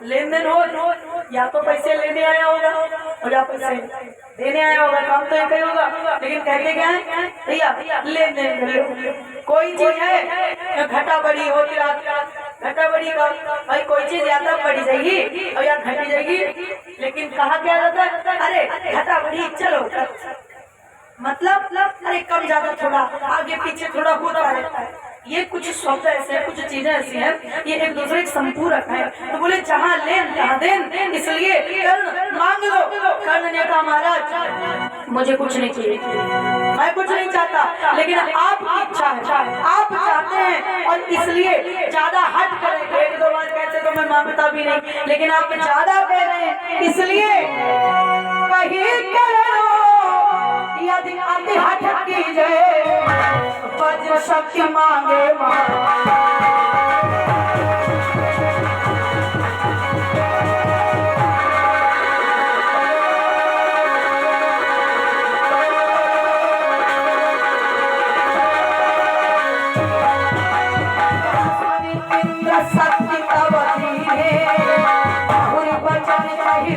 लेन then हो, या तो पैसे लेने आया होगा और या पैसे देने आया होगा, काम तो एक ही होगा, लेकिन कहते क्या है भैया लेन देन कर लो। कोई चीज है घटा बड़ी होती घटा बड़ी का भाई, कोई चीज ज्यादा बढ़ी जाएगी और या घटी जाएगी, लेकिन कहा क्या जाता है अरे घटा बड़ी चलो, मतलब अरे कम ज्यादा थोड़ा आगे पीछे थोड़ा होता रहता है। ये कुछ शब्द ऐसे हैं, कुछ चीजें ऐसी हैं, ये एक दूसरे के संपूरक है। तो बोले जहाँ लेन तहाँ देन, इसलिए कर्ण मांग लो। कर्ण ने कहा महाराज मुझे कुछ नहीं चाहिए, मैं कुछ नहीं चाहता, लेकिन आपकी इच्छा है, आप चाहते हैं और इसलिए ज्यादा हट करें। एक दो बार कहते तो मैं मांगता भी नहीं, लेकिन आप ज्यादा कह रहे हैं इसलिए कहीं करो यदि अति हट की जय वज्र शक्ति मांगे इंद्र शक्ति तब धीरे वचन कही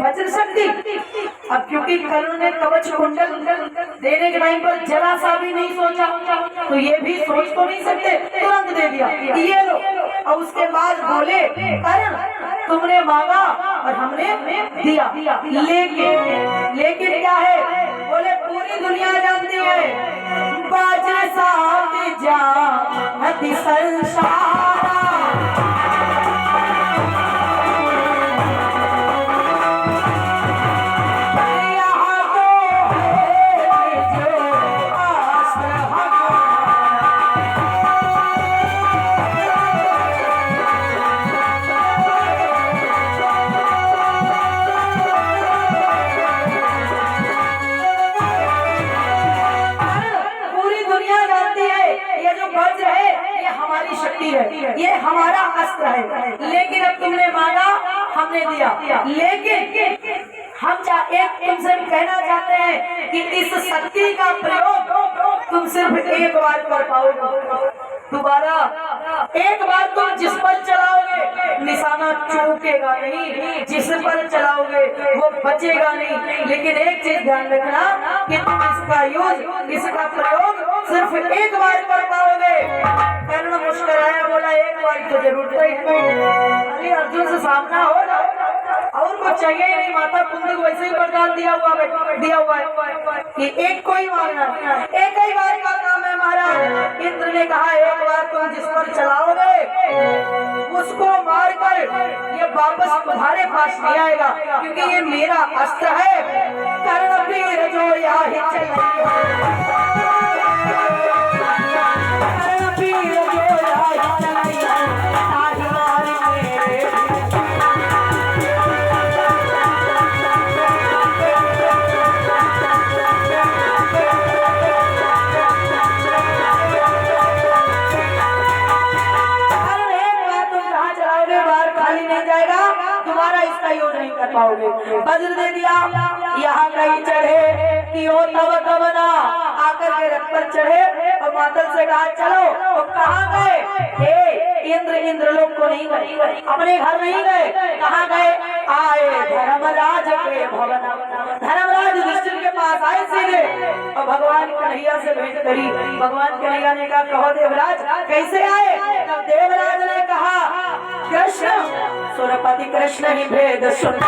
वज्र शक्ति। अब क्योंकि कर्ण ने कवच कुंडल देने के टाइम पर जरा सा भी नहीं सोचा, तो ये भी सोच तो नहीं सकते, तुरंत दे दिया ये लो। और उसके बाद बोले कर्ण तुमने मांगा और हमने दिया, लेकिन क्या है बोले पूरी दुनिया जानती है वज्र साथ जानती संसार। ये हमारा अस्त्र है, लेकिन अब तुमने मांगा हमने दिया, लेकिन हम एक तुमसे कहना चाहते हैं कि इस शक्ति का प्रयोग तुम सिर्फ एक बार कर पाओगे, दोबारा एक बार तुम जिस पर चलाओगे निशाना चूकेगा नहीं, जिस पर चलाओगे वो बचेगा नहीं। लेकिन एक चीज ध्यान रखना कि तुम इसका यूज, इसका प्रयोग सिर्फ एक बार कर पाओगे। कर्ण मुस्कुराया बोला एक बार तो जरूरत ही अर्जुन से सामना हो ना, और कुछ चाहिए ही नहीं। माता कुंती को वैसे ही वरदान दिया हुआ है कि एक को ही मारना, एक ही बार का काम है महाराज। इंद्र ने कहा एक बार तुम जिस पर चलाओगे उसको मारकर ये वापस तुम्हारे पास नहीं आएगा, क्योंकि ये मेरा अस्त्र है। कर्ण वीर जो यहाँ पाओगे। वज्र दे दिया, यहाँ कहीं चढ़े कि हो तब तब ना आकर के रथ पर चढ़े और मातल से कहा चलो। तो कहाँ गए इंद्र लोग को नहीं गए, अपने घर नहीं गए, कहाँ गए आए धर्मराज के भवन। धर्मराज युधिष्ठिर के पास आए सीधे और भगवान कन्हैया से भेंट करी। भगवान कन्हैया ने कहा कहो देवराज कैसे आए। तब देवराज ने कहा कृष्ण सुरपति कृष्ण ही भेद सुन।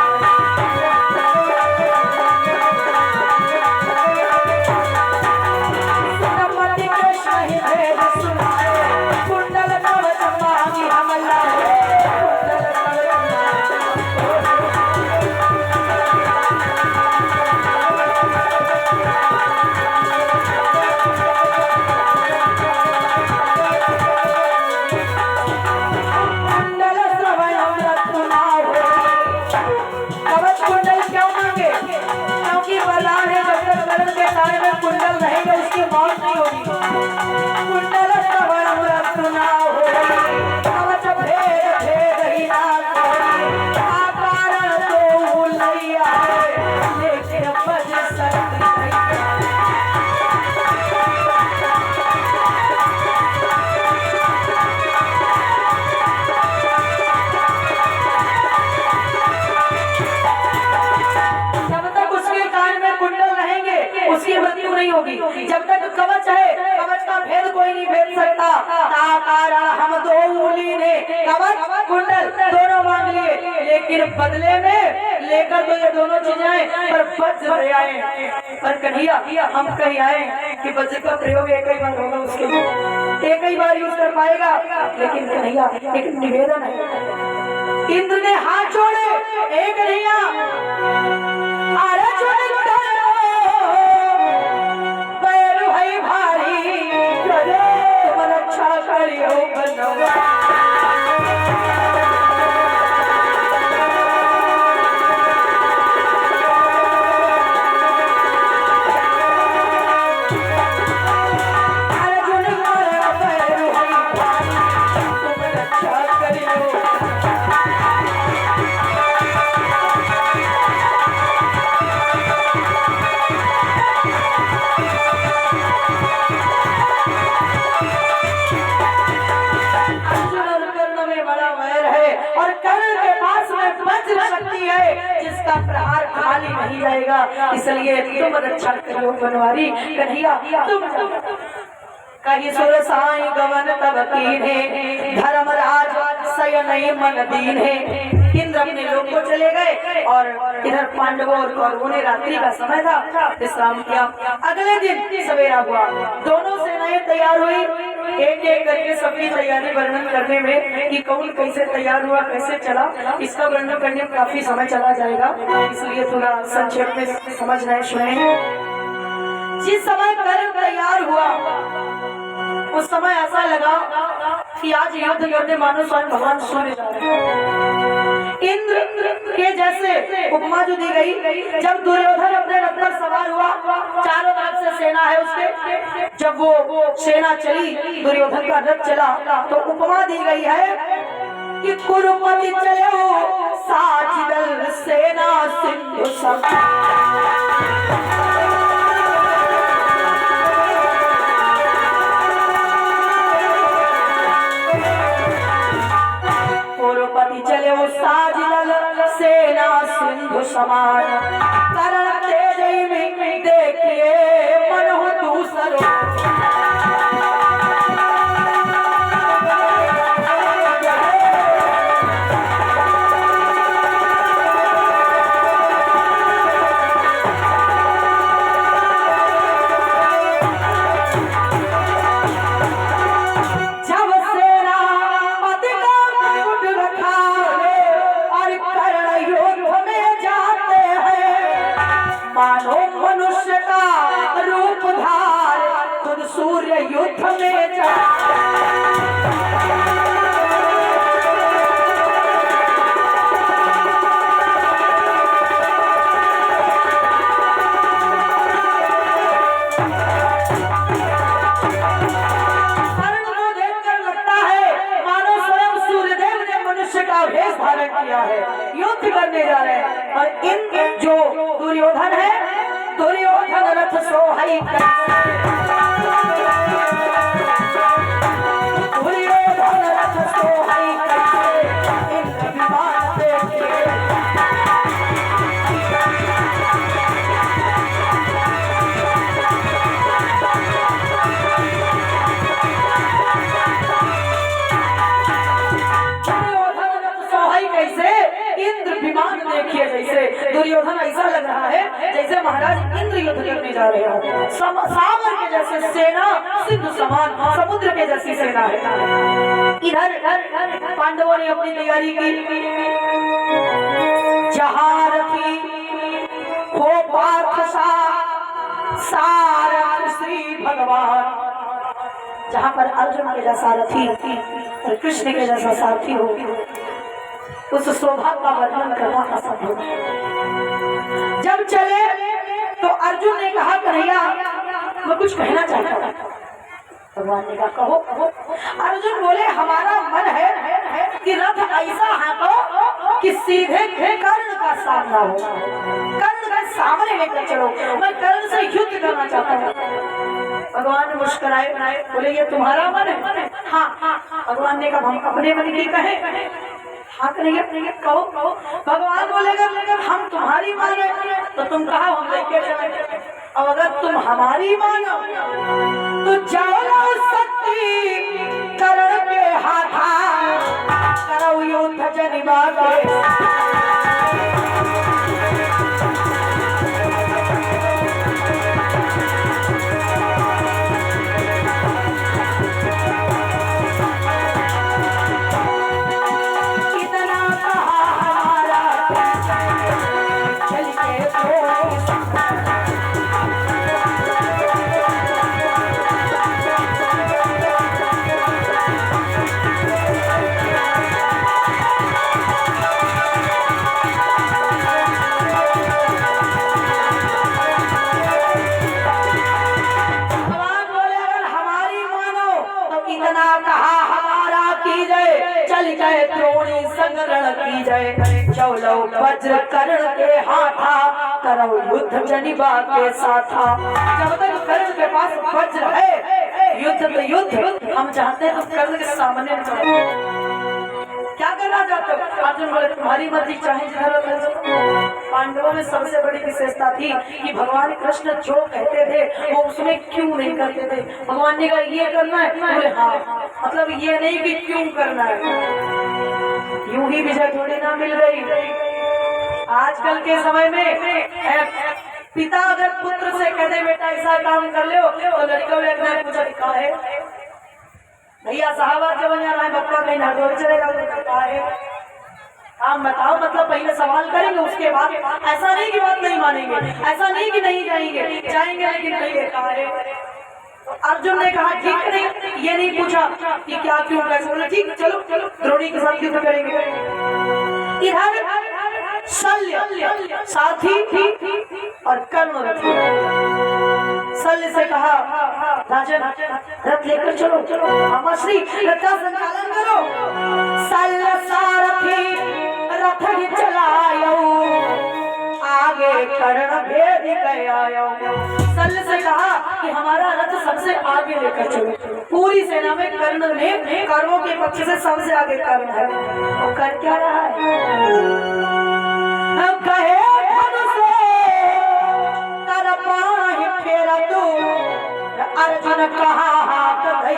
सुरपति कृष्ण ही भेद सुन, कुंडल कवच मांगी हमला मौत नहीं होगी। कुंडल श्रवण रत्ना हो कवच भेद भेद ही नाथ आकार तो लैया लेकिन बज सकती उसकी मृत्यु नहीं होगी। जब तक कवच है, कवच का भेद कोई नहीं भेद सकता। ताकारा हम दो मूली ने कवच कुंडल दोनों मांग लिए, लेकिन बदले में लेकर तो ये दोनों चीजें आए पर वज्र ले आए। पर कन्हैया हम कहीं आए कि वज्र का प्रयोग एक ही बार होगा, उसके एक ही बार यूज कर पाएगा। लेकिन कन्हैया एक निवेदन है। इंद्र ने हाथ जोड़े, एक कन्हैया अरे जिसका प्रहार खाली नहीं जाएगा। इसलिए तुम रक्षा करो बनवारी कन्हैया। तुम कहीं सुर साई गवन तब कीन्हे धर्मराज सयनई मन दीन्हे। इंद्र अपने लोग को चले गए और इधर पांडवों और कौरवों ने रात्रि का समय था, विश्राम किया। अगले दिन सवेरा हुआ, दोनों सेनाएं तैयार हुई। एक एक करके सबकी तैयारी वर्णन करने में कि कौन कैसे तैयार हुआ, कैसे चला, इसका वर्णन करने में काफी समय चला जाएगा। इसलिए थोड़ा संक्षेप में समझ रहे सुने। जिस समय कर्ण तैयार हुआ उस समय ऐसा लगा कि आज युद्ध करने मानो स्वयं भगवान सूर्य जा रहे हैं। इंद्र के जैसे उपमा जो दी गई, जब दुर्योधन अपने रथ पर सवार हुआ, चारों तरफ से सेना है उसके, जब वो सेना चली, दुर्योधन का रथ चला, तो उपमा दी गई है कि कुरुपति चले साजिदल सेना सिंधु चले वो साजिदल सेना सिंधु समान। करण तेज में देखिए मन हो दूसरो सूर्य युद्ध में जा। वेश धारण किया है, युद्ध करने जा रहे हैं। और इन जो दुर्योधन है, दुर्योधन रथ सोहाई दुर्योधन रथ सोहाई इंद्र विमान देखिए। इंद्र विमान देखिए, जैसे दुर्योधन ऐसा लग रहा है जैसे महाराज इंद्र युद्ध करने जा रहे हो। सागर के जैसे सेना, सिंधु समान समुद्र के जैसी सेना है। इधर पांडवों ने अपनी तैयारी की। जहाँ रखी हो पार्थ सारथ श्री भगवान, जहाँ पर अर्जुन के जैसा रथी और कृष्ण के जैसा सारथी हो, उस शोभा का वर्णन करना असंभव है। जब चले तो अर्जुन ने कहा, कन्हैया मैं कुछ कहना चाहता हूँ। भगवान ने कहा कहो कहो। अर्जुन बोले हमारा मन है कि रथ ऐसा हाँको कि सीधे कर्ण का सामना हो, कर्ण का सामने लेकर चलो, मैं कर्ण से युद्ध करना चाहता हूँ। भगवान मुस्कुराए बोले ये तुम्हारा मन है? हाँ। भगवान ने कहा हम अपने मन की कहे, हाँ करेंगे कहो कहो। भगवान बोलेगा हम तुम्हारी माने तो तुम कहा हम लेके चलेंगे, और अगर तुम हमारी मानो तो जाओ शक्ति करण के हाथा करो युद्ध जनिबा के। चलो वज्र कर्ण के हाथा करो युद्ध जनिबा के साथा। जब तक कर्ण के पास वज्र है युद्ध तो युद्ध, हम चाहते हैं तो कर्ण के सामने क्या करना चाहते हो? अर्जुन बोले तुम्हारी मर्जी, चाहे जिधर। पांडवों में सबसे बड़ी विशेषता थी कि भगवान कृष्ण जो कहते थे वो उसमें क्यों नहीं करते थे। भगवान ने कहा ये करना है, बोले हाँ, मतलब ये नहीं कि क्यों करना है। यूं ही विजय थोड़ी ना मिल गई। आजकल के समय में पिता अगर पुत्र से कहते बेटा ऐसा काम कर लो तो लड़का ने पूछा लिखा है भैया साहबा के बन जाना है, बप्पा कहीं नजर चलेगा है। हम बताओ, मतलब पहले सवाल करेंगे उसके बाद, ऐसा नहीं कि बात नहीं मानेंगे, ऐसा नहीं कि नहीं जाएंगे, जाएंगे लेकिन नहीं देखा है। अर्जुन ने कहा ठीक नहीं, ये नहीं पूछा कि क्या क्यों कैसे, बोले ठीक चलो चलो द्रोणी के साथ युद्ध करेंगे। इधर शल्य साथी और कर्ण रथी। शल्य से कहा राजन रथ लेकर चलो, श्री रथ का संचालन करो। शल्य सारथी रथ ही चलायो, आगे कर्ण भेद गया। शल्य से कहा कि हमारा रथ सबसे आगे लेकर चलो। पूरी सेना में कर्ण ने कर्मों के पक्ष से सबसे आगे कर्ण है। और कर क्या रहा है? कहे से कर पाहि फेर तू, अर्जुन कहा हाथ धई।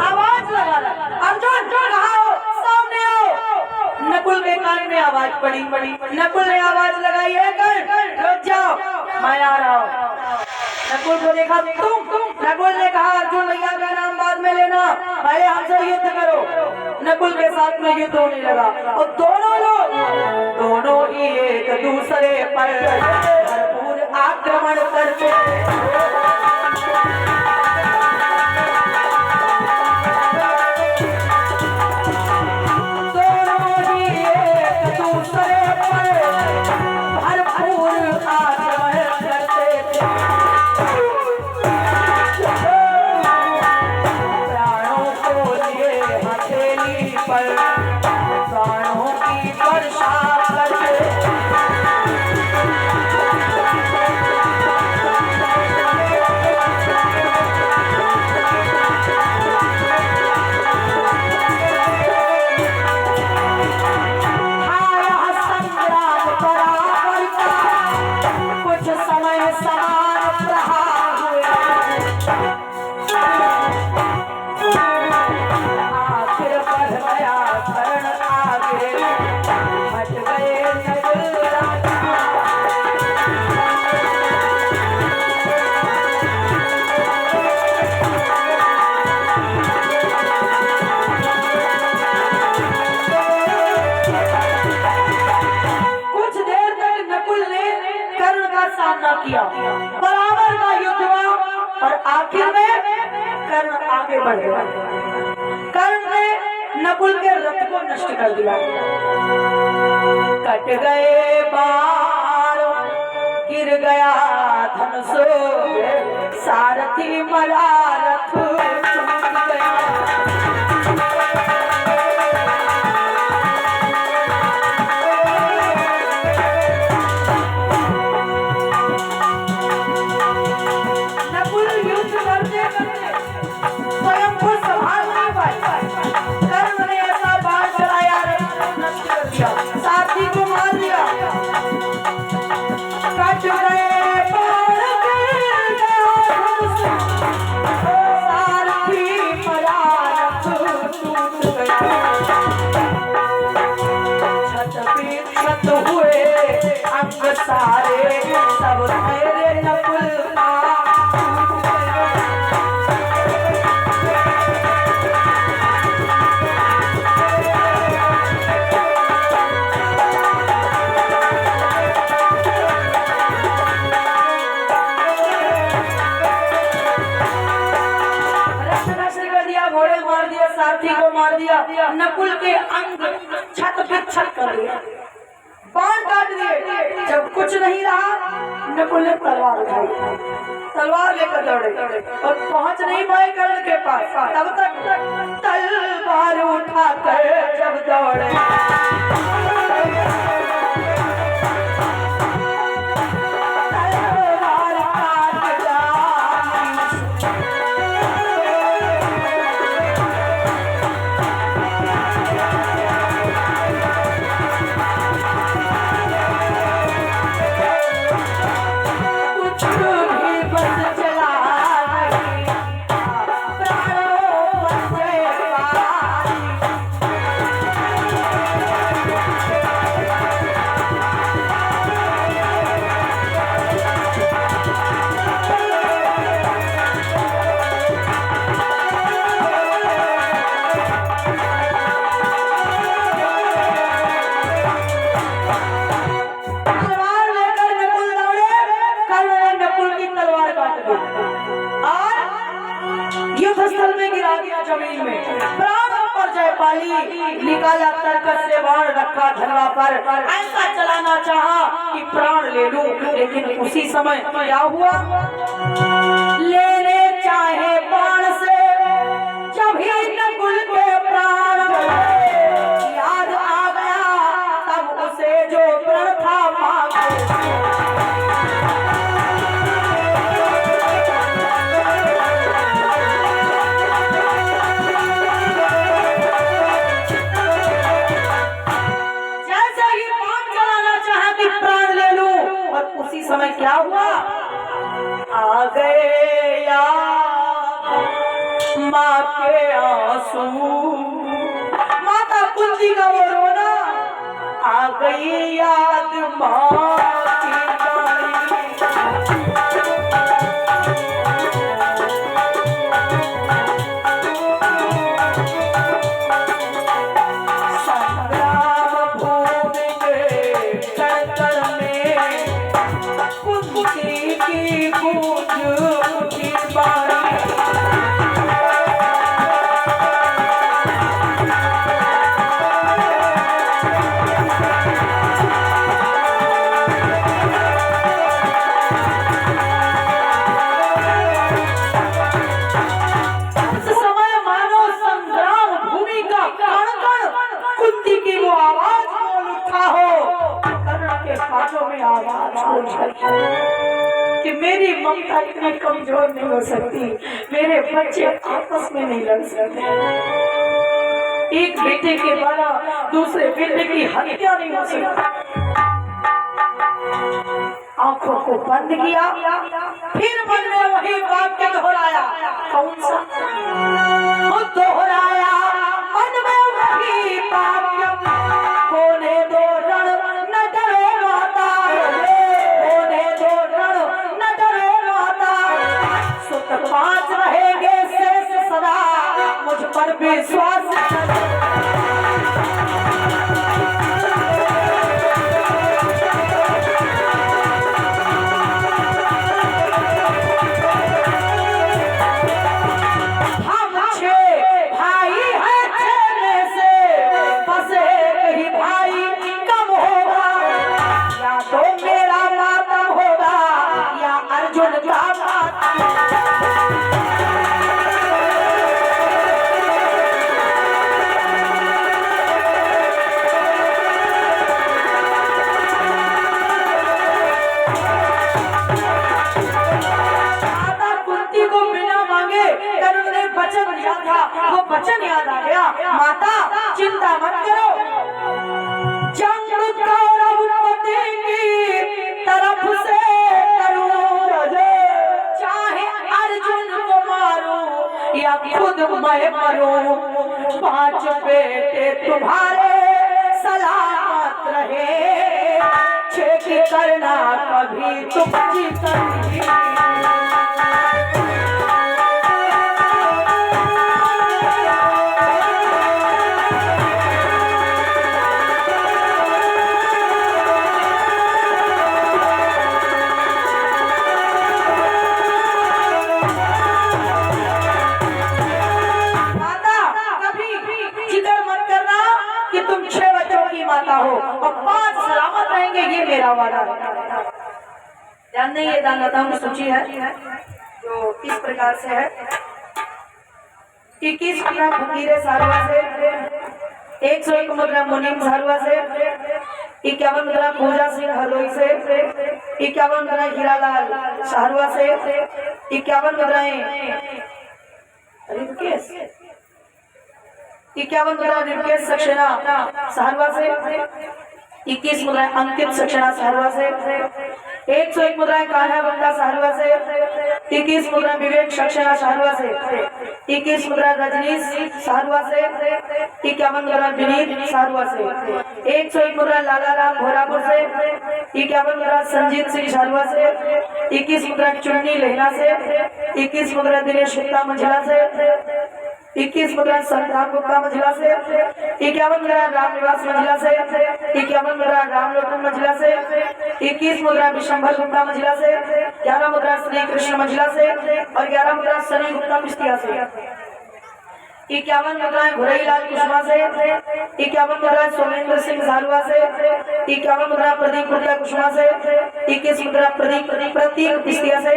आवाज लगा रहा अर्जुन कहाँ हो, सामने आओ। नकुल के कान में आवाज पड़ी। नकुल ने आवाज लगाई है कर्ण रुक जाओ, मैं आ रहा हूँ। नकुल को देखा तुम। नकुल ने कहा अर्जुन भैया का नाम बाद में लेना, पहले हमसे युद्ध करो। नकुल के साथ में युद्ध होने लगा और दोनों लोग दोनों ही एक दूसरे पर भरपूर आक्रमण करते। प्राणों की वर्षा करके किया, बराबर का युद्ध हुआ और आखिर में कर्ण आगे बढ़ गया। कर्ण ने नकुल के रथ को नष्ट कर दिया। कट गए बाण, गिर गया धनुष, सारथी मरा रथ टूट गया। सारथी को मार दिया। कट गए बाण, गिर गया धनुष, सारथी मरा रथ टूट गया। छत पे छत हुए अंग सारे, सब तेरे नकुल का टूट गया। सारथी को मार दिया, नकुल के अंग छत पे छत कर दिया, बाण काट दिए। जब कुछ नहीं रहा, नकुल ने तलवार उठाई, तलवार लेकर दौड़े और पहुंच नहीं पाए कर्ण के पास। तब तक तलवार उठाकर जब दौड़े, स्थल में गिरा दिया जमीन में। प्राणों पर जयपाली निकाला तरकस से बाण, रखा धनवा पर, ऐसा चलाना चाहा कि प्राण ले लूं, लेकिन उसी समय क्या हुआ, लेने चाहे बाण से जब ही नकुल के प्राण याद आ गया, तब उसे जो प्रण था मांगे। उसी समय क्या हुआ, आ गए याद माँ के आंसू, माता कुंती का वो रोना, आ गई याद माँ की गाड़ी। संग्राम भूमि के कण में कुंती की गूंज उठी बारी। उस समय मानो संग्राम भूमि का कण कण कुंती की वो आवाज बोल उठा हो, कर्ण के कानों में आवाज कि मेरी ममता इतनी कमजोर नहीं हो सकती, मेरे बच्चे आपस में नहीं लड़ सकते, एक बेटे के द्वारा दूसरे बेटे की हत्या नहीं हो सकती। आंखों को बंद किया, फिर मन में वही वाक्य दोहराया। कौन सा दोहराया? मन में वही वाक्य, होने दो रण न डरे माता, होने दो रण न डरे माता, सुत पांच रहेंगे शेष सदा, मुझ पर विश्वास। अर्जुन का वचन दिया था, वो वचन याद आ गया। माता चिंता मत करो, जंग कौरवपति की तरफ से करूं, चाहे अर्जुन को मारूं या खुद मैं मरूं, 5 बेटे तुम्हारे सलामत रहे, 6 की करना कभी तुम जीत। तुम 6 बच्चों की माता हो और 5 सलामत रहेंगे, ये मेरा वादा है। ध्यान नहीं, ये दानदाताओं की सूची है जो इस प्रकार से है। 21 मुद्रा फकीरे सारवा से, 101 मुद्रा मुनीम सारवा से, 51 मुद्रा पूजा सिंह हरदोई से, 51 मुद्रा हीरालाल सारवा से, 51 मुद्राएं 51 मुद्रा निर्केश सक्सेना सहरवा से, 21 मुद्रा अंकित सक्सेना सहरवा से, 101 मुद्राएं कान्हा बंदा सहरवा से, 21 मुद्रा विवेक सक्सेना सहरवा से, 21 मुद्रा रजनीश सहरवा से, 51 मुद्रा विनीत सहरवा से, 101 मुद्रा लाला राम घोरापुर से, 51 मुद्रा संजीत सिंह सहरवा से, 21 मुद्रा चुन्नी लहना से, 21 मुद्रा दिनेश गुप्ता मंझला से, 21 मुद्रा संग्राम गुप्ता मंझला से, 51 मुद्रा राम निवास मंझला से, 51 मुद्रा राम लोटन मंझला से, 21 मुद्रा विशंभर गुप्ता मंझला से, 11 मुद्रा श्री कृष्ण मंझला से और 11 मुद्रा सनी गुप्ता पिस्तिया से, 51 मुद्राएं घुरईलाल कुशवा से, 51 मुद्रा सोमेंद्र सिंह झालुआ से, 51 मुद्रा प्रदीप गुप्ता कुशवा से, 21 मुद्रा प्रतीक पिस्तिया से,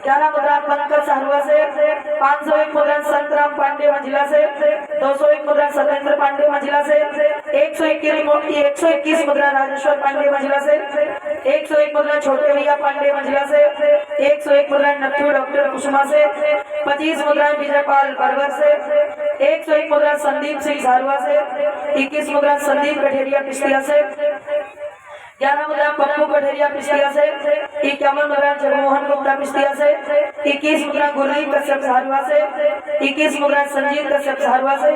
11 मुद्रा पंकज सहरुआ से, 501 मुद्रा संतराम पांडे मंझिला से, 201 मुद्रा सत्येंद्र पांडे मंझिला से, 121 मुद्रा राजेश्वर पांडे मंझिला से, 101 मुद्रा छोटे भैया पांडे मंझिला से, 101 मुद्रा नथु डॉक्टर कुशवा से, 25 मुद्रा विजयपाल बरगर से, 101 मुद्रा संदीप सिंह झारुआ से, 21 मुद्रा संदीप कठेरिया पिस्तिया से, 11 मुद्रा पप्पू कठेरिया पिस्तिया से, 51 मुद्रा जगमोहन गुप्ता पिस्तिया से, 21 मुद्रा गुरलीप कश्यप झारुआ से, 21 मुद्रा संजीत कश्यप झारुआ से,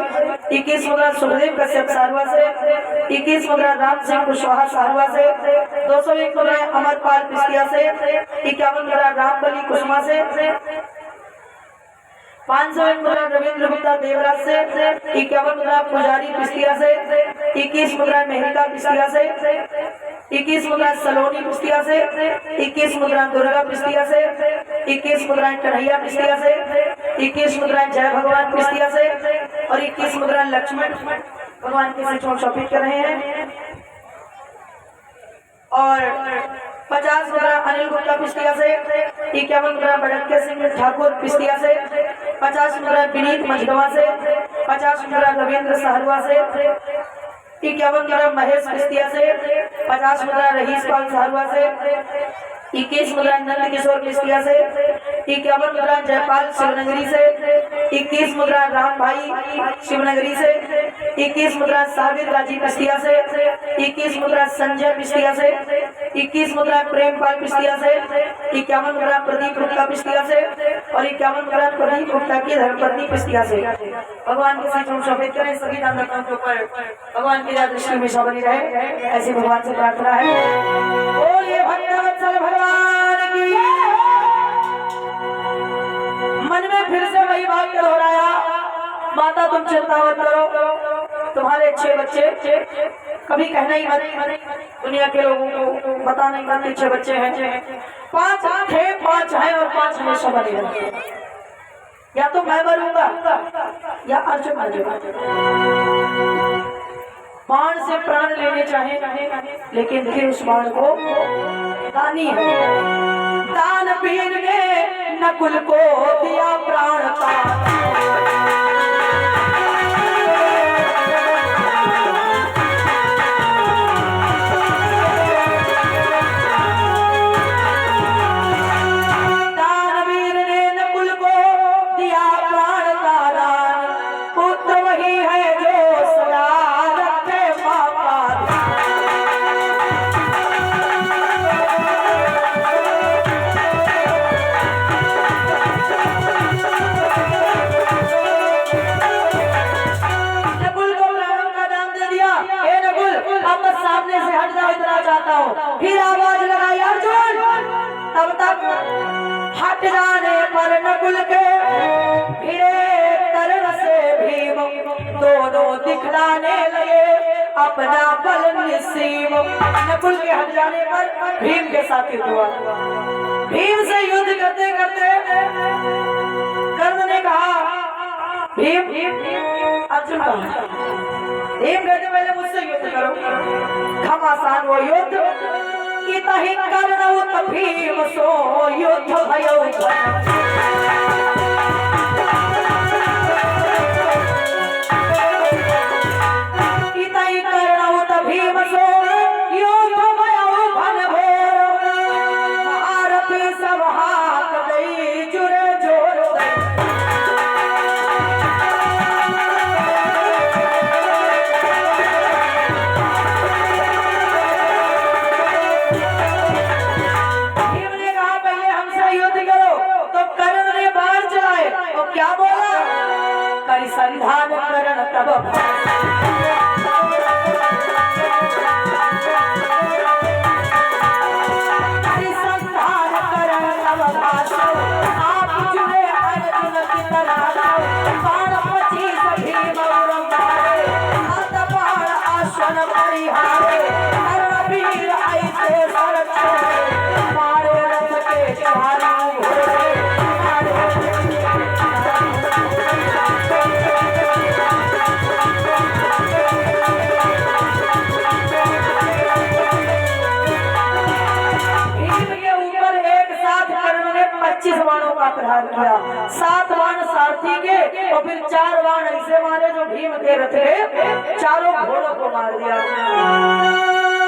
21 मुद्रा सुखदेव कश्यप झारुआ से, 21 मुद्रा राम सिंह कुशवाहा झारुआ से, 201 मुद्रा अमरपाल पिस्तिया से, 51 मुद्रा रामबली कुशवा से, 501 मुद्रा रविंद्र गुप्ता देवराज से, 51 मुद्रा पुजारी पिस्तिया से, 21 मुद्रा मेहरिका पिस्तिया से, 21 मुद्रा सलोनी पिस्तिया से, 21 मुद्रा दुर्गा पिस्तिया से, 21 मुद्रा कन्हैया पिस्तिया से, 21 मुद्रा जय भगवान पिस्तिया से और 21 मुद्रा लक्ष्मण भगवान के से शॉपिंग कर रहे हैं और 50 मुद्रा अनिल गुप्ता पिस्तिया से, 51 मुद्रा बड़के सिंह ठाकुर पिस्तिया से, 50 मुद्रा विनीत मझगवा से, 50 मुद्रा रविंद्र सहरुआ से, 51 मुद्रा महेश पिस्तिया से, 50 मुद्रा रहीस पाल सहरुआ से, 21 मुद्रा नंद किशोर पिस्तिया से, 51 मुद्रा जयपाल शिवनगरी से, 21 मुद्रा राम भाई शिवनगरी से, 21 मुद्रा साबिर गाजी पिस्तिया से, 21 मुद्रा संजय पिस्तिया से, 21 मुद्रा प्रेमपाल पिस्तिया से, 51 मुद्रा प्रदीप गुप्ता पिस्तिया से और 51 मुद्रा प्रदीप गुप्ता की धर्मपत्नी पिस्तिया से। भगवान के साथ शोभित करें, सभी दानदाताओं के ऊपर भगवान की दृष्टि में बनी रहे, ऐसी भगवान से प्रार्थना है। बोलिए भक्तवत्सल भगवान की। मन में फिर से वही बात दोहराया, माता तुम चिंता मत करो, तुम्हारे 6 बच्चे, कभी कहना ही मत दुनिया के लोगों को पता नहीं करते 6 बच्चे हैं, 5 थे, 5 हैं और 5 हमेशा बने रहेंगे। या तो मैं मरूंगा या अर्जुन मरेगा। बाण से प्राण लेने चाहे लेकिन फिर उस बाण को दानी है, दानवीर ने नकुल को दिया प्राण का। सामने से हट जाओ, इतना चाहता हूँ। फिर आवाज लगाई अर्जुन। तब तक हट जाने पर नकुल के भिड़े कर्ण से भीम दोनों दिखलाने लगे अपना बल निसीम। नकुल के हट जाने पर भीम के साथ युद्ध हुआ। भीम से युद्ध करते करते कर्ण ने कहा भीम अर्जुन कहा। भीम कहते पहले मुझसे युद्ध करो। घमासान वो युद्ध इतहि कर्ण भीम सो युद्ध भयो। इतहि कर्ण भीम सो युद्ध भयो घन घोर। महारथी सब हाथ दई जुरे जोर क्या बोला परिसंधान करण तब परिसंधान करण तब भाषो आप जुड़े अर्जुन की तरह बाण 25 भीम और मारे हाथ बाण आसन परिहारे कर्ण वीर ऐसे सर छोड़े मारे रथ के चारों घोड़े बाणों का प्रहार किया। 7 बाण सारथी के और फिर 4 बाण ऐसे मारे जो भीम के रथ के चारों घोड़ों को मार दिया।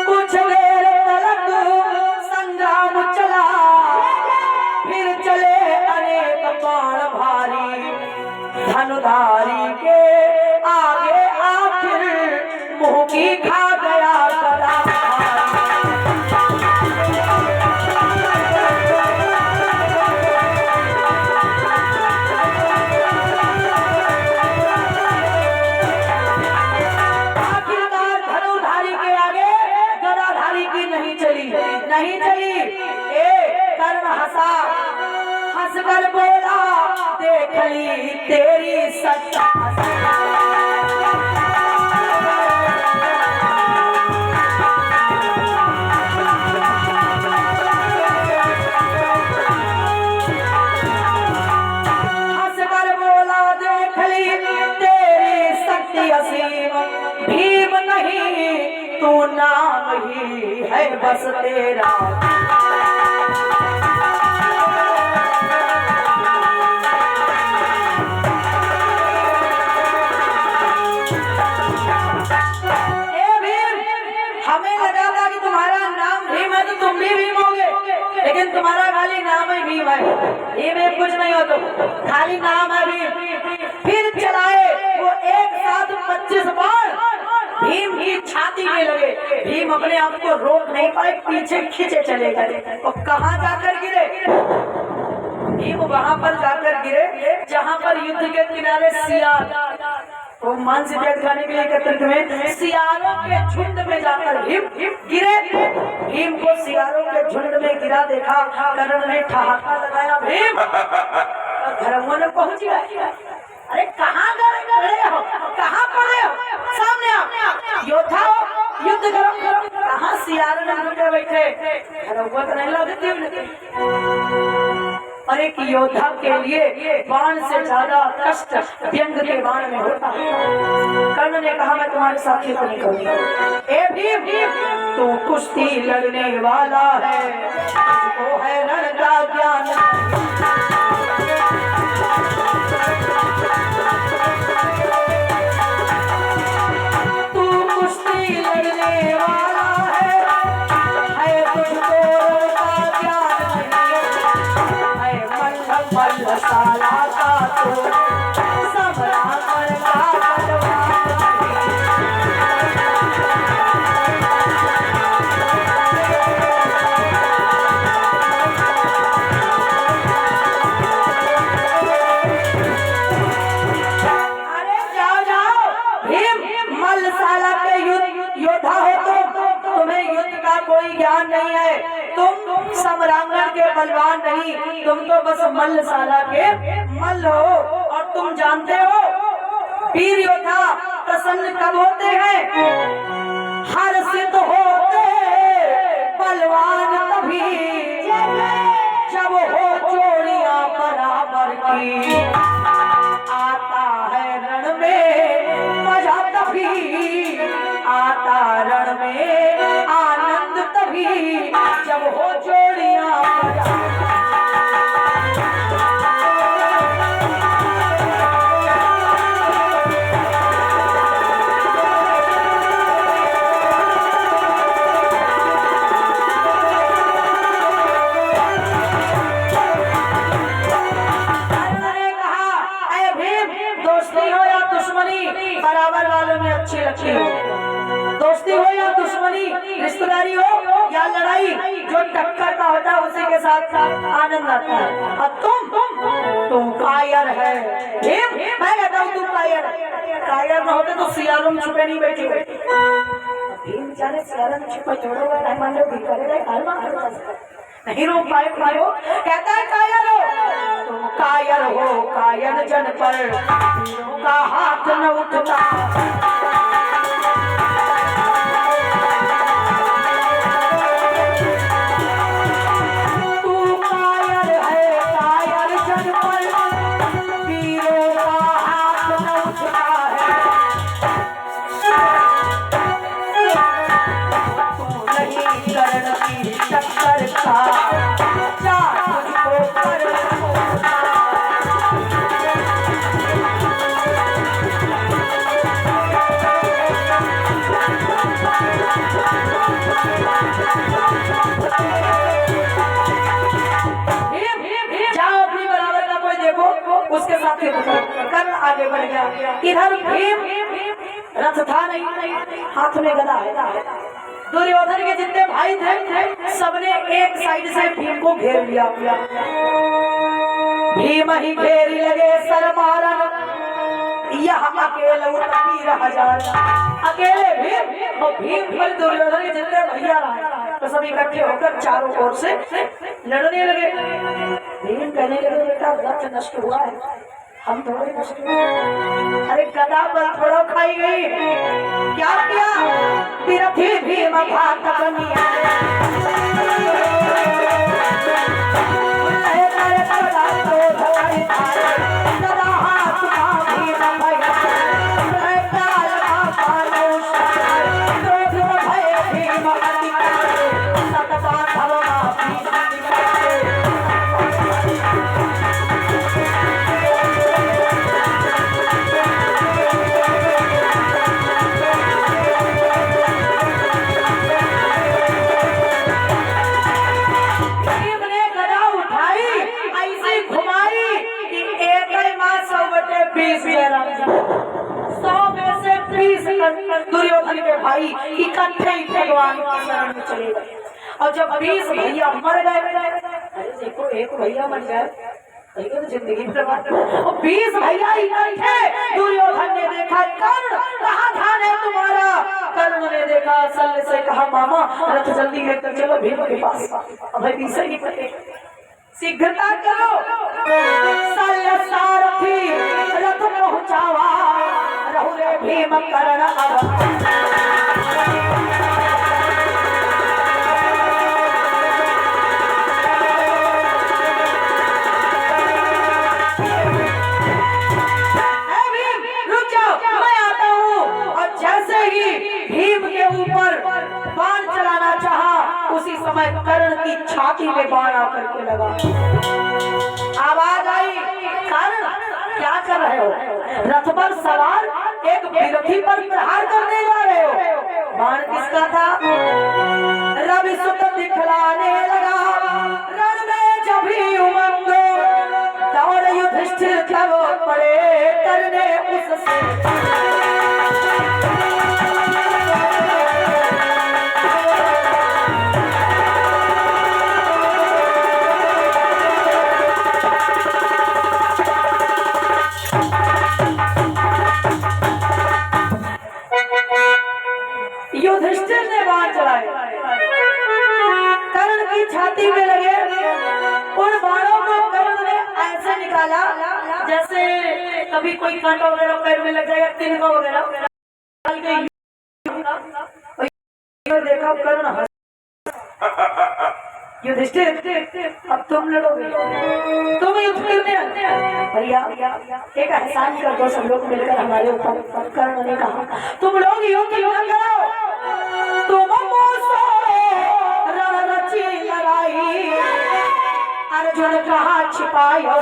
कुछ देर तक संग्राम चला फिर चले अनेक बाण भारी धनुधारी के आगे आखिर मुंह की खा गया गदा। नहीं चली। कर्ण हंसा हंसकर बोला देख ली तेरी सच्चा। हंसकर बोला देख ली तेरी शक्ति असीम। भीम नहीं तू नाम ही है बस तेरा। हमें लगा था कि तुम्हारा नाम भीम है तो तुम भी भीम होगे, लेकिन तुम्हारा खाली नाम ही भीम है। भीम में कुछ नहीं हो तुम, खाली नाम है भीम। फिर चलाए वो एक साथ 25 बाण भीम की छाती में लगे। भीम अपने आप को रोक नहीं पाए, पीछे खींचे चले गए। और कहाँ जाकर गिरे? भीम वहां पर जाकर गिरे जहां पर युद्ध के किनारे सियार वो मांस खाने के लिए एकत्रित हुए। सियारों के झुंड में जाकर भीम गिरे। भीम को सियारों के झुंड में गिरा देखा। कर्ण ने ठहाका लगाया भीम। धर्मों ने पहुंच गया। अरे कहाँ गए हो, कहाँ पड़े हो, सामने आओ, योद्धा युद्ध करो। कहाँ सियार बैठे धर्मों तो नहीं लगती। और हर एक योद्धा के लिए बाण से ज्यादा कष्ट व्यंग के बाण में होता है। कर्ण ने कहा मैं तुम्हारे साथ युद्ध नहीं करूंगा। ए भीम, तू कुश्ती लड़ने वाला है, वो है रण का ज्ञान। तू कुश्ती लड़ने वाला है तुझको रण का ज्ञान नहीं, है मल्ल साला का तू समरांगण का बलवान योद्धा हो तुम्हें युद्ध का कोई ज्ञान नहीं है, तुम समरांगण के बलवान नहीं, तुम तो बस मल्लशाला के मल्ल हो। और तुम जानते हो वीर योद्धा प्रसन्न कब होते हैं? हर्षित होते बलवान तभी जब हो जोड़ियां बराबर की। आता है रण में मजा तभी, आता रण में आनंद तभी जब हो जोड़ियां बराबर वालों में अच्छी लगती है। दोस्ती हो या दुश्मनी, रिश्तेदारी हो या लड़ाई, जो टक्कर का होता है उसी के साथ आनंद आता है। और तुम कायर है भीम, मैं कहता हूँ तुम कायर है। कायर न होते तो सियारों में छुपे नहीं बैठे हुए। भीम जाने सियारों में छुपा छोड़ो हुआ नहीं, मान लो भी करेगा नहीं रोक पायो। कहता है कायर हो तुम, कायर हो कायर जन पर वीरों का हाथ न उठता। तू कायर है कायर जन पर वीरों का हाथ न उठता है। तू नहीं करण की टक्कर का उसके साथ कर्ण आगे बढ़ गया। इधर भीम रथ था नहीं, हाथ में गदा है। दुर्योधन के जितने भाई थे सबने एक साइड से भीम को घेर लिया। भीम ही घेरी लगे सर मारन, यह अकेले वीर हजार। अकेले भीम और भीम पर दुर्योधन के जितने भैया रहे तो सब इकट्ठे होकर चारों ओर से लड़ने लगे। भीम कहने लगे बेटा रथ नष्ट हुआ है, हम थोड़े नष्ट हुए। अरे गदा पर थोड़ा खाई गई, क्या किया? विरथी भीम घातक निया दुर्योधन के भाई इकट्ठे भगवान की शरण में चले गए। और जब 20 भैया मर गए, अरे देखो एक भैया मर जाए तो जिंदगी बर्बाद। और 20 भैया इकट्ठे, दुर्योधन ने देखा कर्ण कहाँ ध्यान है तुम्हारा? कर्ण ने देखा सल से कहा मामा रथ जल्दी लेकर चलो भीम के पास। अब भाई पीछे नहीं पड़े, शीघ्रता करो। सल सारथी रथ पहुंचावा, रहु रे भीम कर्ण अब। छाती में बाण आकर के लगा। आवाज आई, कारण क्या कर रहे हो? रथ पर सवार एक विरोधी पर प्रहार करने जा रहे हो। बाण किसका था? रवि सुत दिखलाने लगा, रण में जब भी उमंग, दौड़ युधिष्ठिर तब पड़े करने उससे। युधिष्ठिर ने बाण चलाए, कर्ण की छाती में लगे। उन बाणों को कर्ण ने ऐसे निकाला जैसे कभी कोई कांटा वगैरह पैर में लग जाएगा, तिनका वगैरह। देखा कर्ण, युधिष्ठिर अब तुम लड़ोगे, तुम युद्ध करने भैया, एक एहसान कर दो सब लोग मिलकर हमारे ऊपर। कर्ण ने कहा, तुम लोग युद्ध करो, तुम रण रची लड़ाई, अर्जुन कहाँ छिपायो।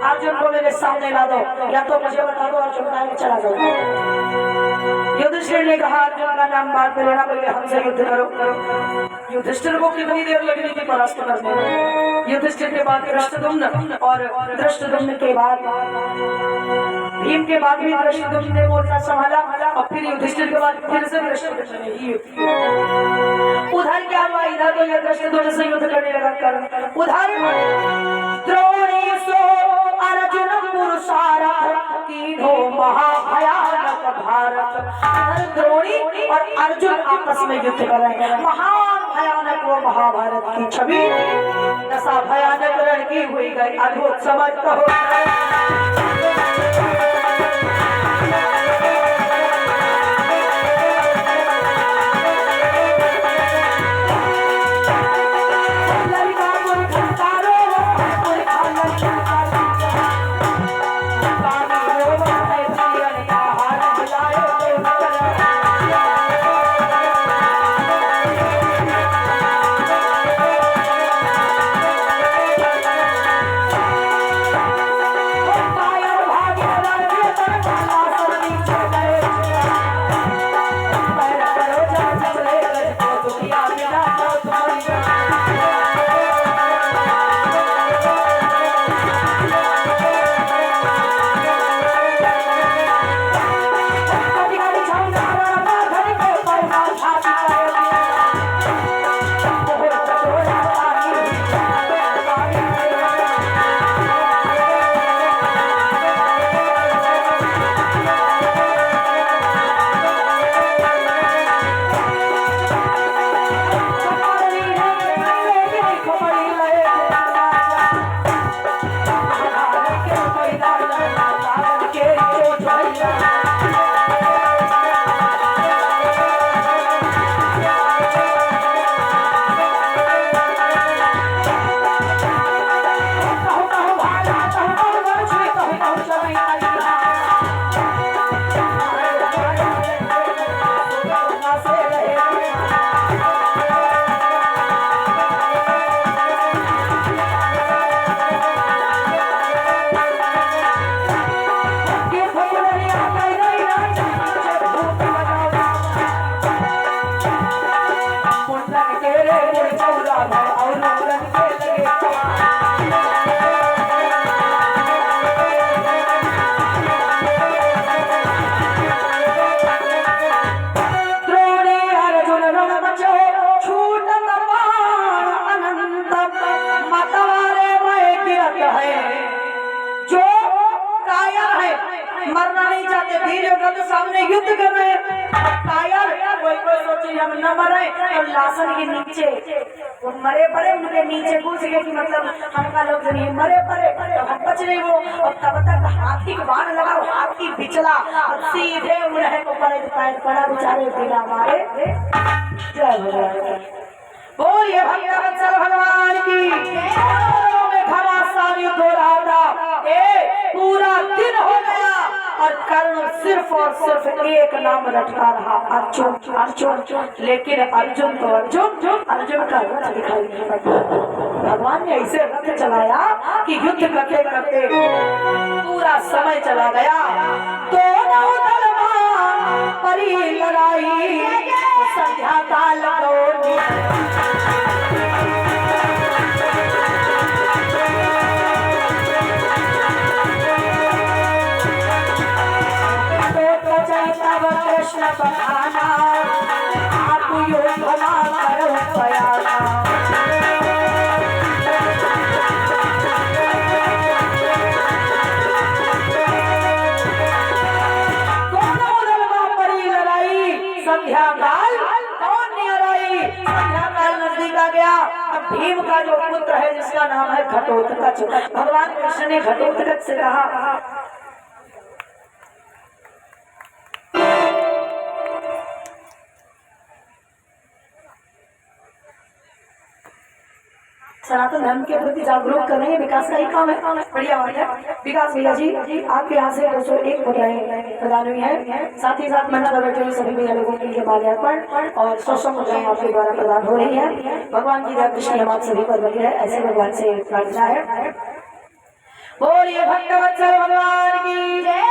अर्जुन को मेरे सामने ला दो, या तो मुझे बता दो अर्जुन कहाँ है, चला जाओ। युधिष्ठिर ने कहा, अर्जुन का नाम बात लेना, पहले हमसे युद्ध करो। युधिष्ठिर को कितनी देर लगनी थी परास्त करने में? युधिष्ठिर के बाद धृष्टद्युम्न, और धृष्टद्युम्न के बाद भीम के बाद भी धृष्टद्युम्न ने मोर्चा संभाला, और फिर युधिष्ठिर के बाद फिर से धृष्टद्युम्न ने ही युद्ध। उधर क्या हुआ? इधर तो ये धृष्टद्युम्न से युद्ध करने लगा कर्ण, उधर द्रोणी सो अर्जुन पुरुषारथ तीनों महाभयानक भारत। द्रोणी और अर्जुन आपस में युद्ध कर रहे हैं। महान भयानक वो महाभारत की छवि, दशा भयानक लड़की हुई गई अद्भुत समझ कहो। मरना नहीं चाहते, वीरों का तो सामने युद्ध कर रहे हैं। कायर कोई कोई सोचे हम न मरे तो लाशन के नीचे वो मरे पड़े, उनके नीचे घुस गए कि मतलब हमका लोग नहीं मरे पड़े तो हम बच नहीं वो। और तब तक हाथी का बाण लगा, हाथी बिचला और सीधे उन्हें को पड़े पैर पड़ा, बेचारे बिना मारे। जय भगवान, बोलिए भक्तवत्सल भगवान की। घमासान युद्ध हो रहा था, पूरा दिन हो गया और कर्ण सिर्फ और सिर्फ एक नाम रटता रहा, अर्जुन अर्जुन। लेकिन अर्जुन तो अर्जुन का रथ दिखाई नहीं पड़ता। भगवान ने ऐसे रथ चलाया कि युद्ध करते करते पूरा समय चला गया। दोनों दल परी लड़ाई, संध्या काल कृष्ण बखाना, आप योग करो पयाना। दोनों दल में पड़ी लड़ाई, संध्या काल कौन नहीं आई। संध्या काल नजदीक आ गया। अब भीम का जो पुत्र है जिसका नाम है घटोत्कच, भगवान कृष्ण ने घटोत्कच से कहा सनातन धर्म के प्रति जागरूक कर रहे हैं, विकास का ही काम है। बढ़िया बात है। विकास भैया जी आपके यहाँ से 201 मुद्राएं प्रदान हुई है, साथ ही साथ मंच पर बैठे हुए सभी भैया लोगों के लिए माल्यार्पण और 100 मुद्राएं आपके द्वारा प्रदान हो रही है। भगवान की दया दृष्टि हम आप सभी पर बनी रहे, ऐसे भगवान से प्रार्थना है। बोलिए भक्तवत्सल भगवान की जय।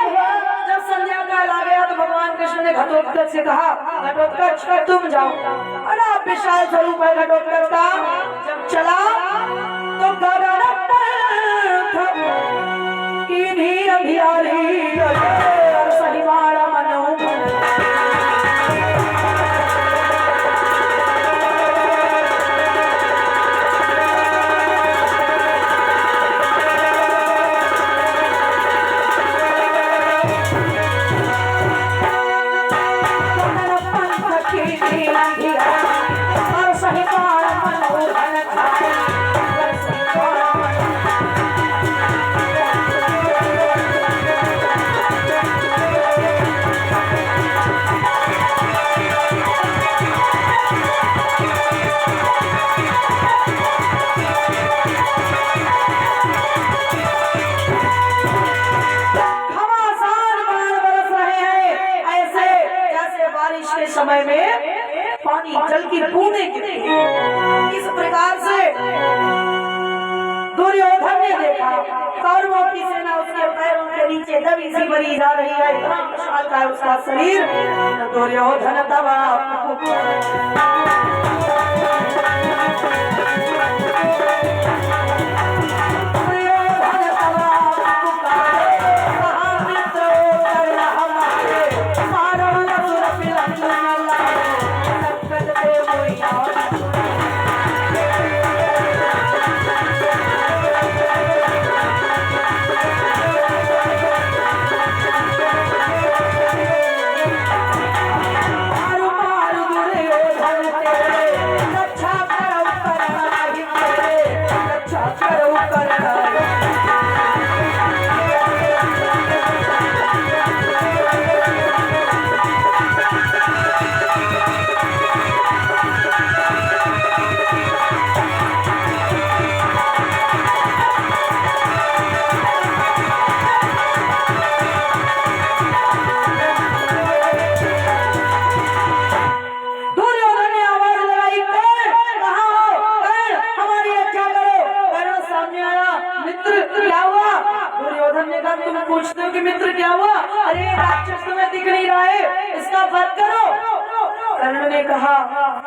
जब संध्या काल आ गया तो भगवान कृष्ण ने घटोत्कच से कहा, घटोत्कच तुम जाओ। बड़ा विशाल स्वरूप है घटोत्कच का। जब चला तो गगन की अंधियारी सही मारा मनो। समय में पानी जल की बूंदें गिरती, इस प्रकार से दुर्योधन ने देखा कौरवों की सेना उसके पैरों के नीचे दबी सी मरी जा रही है। इतना विशाल था उसका शरीर। दुर्योधन दबा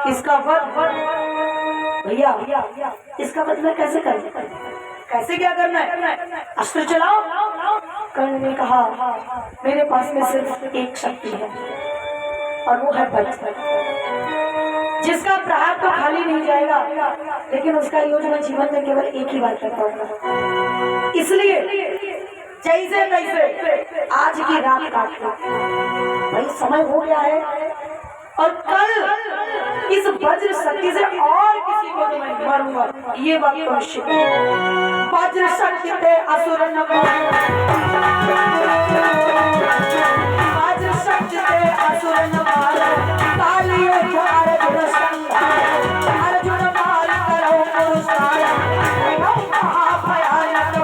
इसका भैया इसका मतलब कैसे करना, कैसे क्या करना है, अस्त्र चलाओ। कर्ण ने कहा मेरे पास में सिर्फ एक शक्ति है और वो है बल, जिसका प्रहार तो खाली नहीं जाएगा लेकिन उसका यूज मैं जीवन में केवल एक ही बार कर पाऊंगा। इसलिए जैसे तैसे आज की रात काट लो भाई, समय हो गया है। और कल इस वज्र शक्ति से और किसी को तो मैं मारूंगा, ये बात तो निश्चित है। वज्र शक्ति ते असुर न वज्र शक्ति ते असुर न कालियो द्वार अर्जुन मार करो पुरस्कार महाभयानक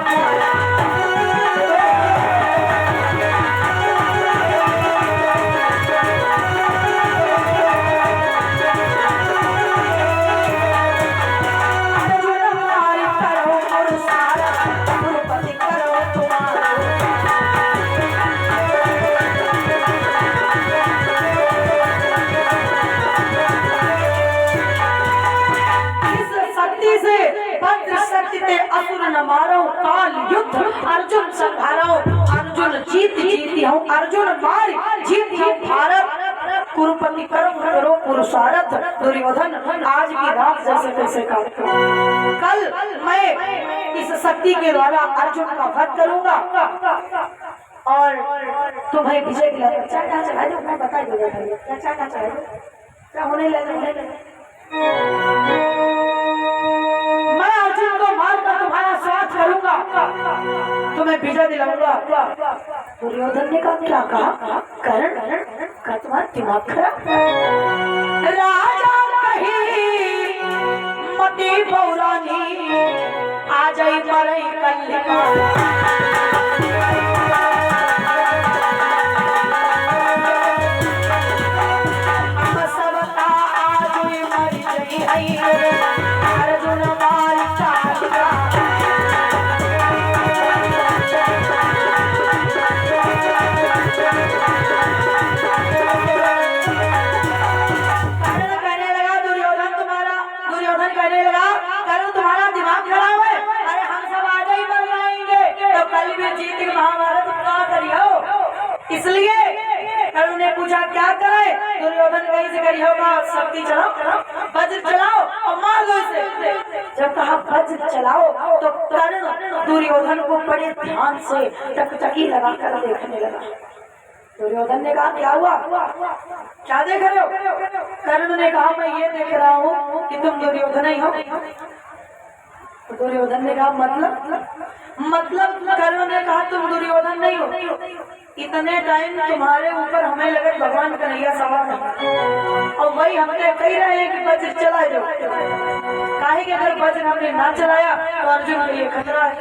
असुर न मारो काल युद्ध अर्जुन संहारो अर्जुन जीती हूँ अर्जुन मार जीती हूँ भारत कुरुपति करो पुरुषार्थ दुर्योधन आज की रात जैसे तैसे काट कल मैं इस शक्ति के द्वारा अर्जुन का वध करूंगा और तुम्हें विजय दिलाऊंगा। क्या चढ़ाए दो मैं बता दूंगा क्या चढ़ाए दो क्या होने लगे। मैं अर्जुन को मारकर तुम्हारा स्वागत करूंगा, तुम्हें विजय दिलाऊंगा। दुर्योधन ने कहा क्या कहा करण का तुम्हारा दिमाग खराब। राजा कही मती पौरानी आ जाई मरई कल्लिका अर्जुन मार दुर्योधन कहने लगा करण तुम्हारा दिमाग खराब है, अरे हम सब आज ही मर जाएंगे तो कल भी जीत के महाभारत क्या करियो। इसलिए कर्ण ने पूछा क्या करे, दुर्योधन कहीं से करियो का शक्ति चलाओ वज्र चलाओ और मार दो इसे। जब कहा वज्र चलाओ तो कर्ण दुर्योधन को बड़े ध्यान से टकटकी लगाकर देखने लगा। दुर्योधन ने कहा क्या हुआ क्या देख रहे हो। कर्ण ने कहा मैं ये देख रहा हूँ कि तुम दुर्योधन ही हो। तो दुर्योधन ने कहा मतलब कर्ण ने कहा तुम दुर्योधन नहीं हो। इतने टाइम तुम्हारे ऊपर हमें लगे भगवान कन्हैया सवार और वही हमने कह रहे हैं कि वज्र चला दो, काहे कि अगर वज्र हमने ना चलाया तो अर्जुन के लिए खतरा है।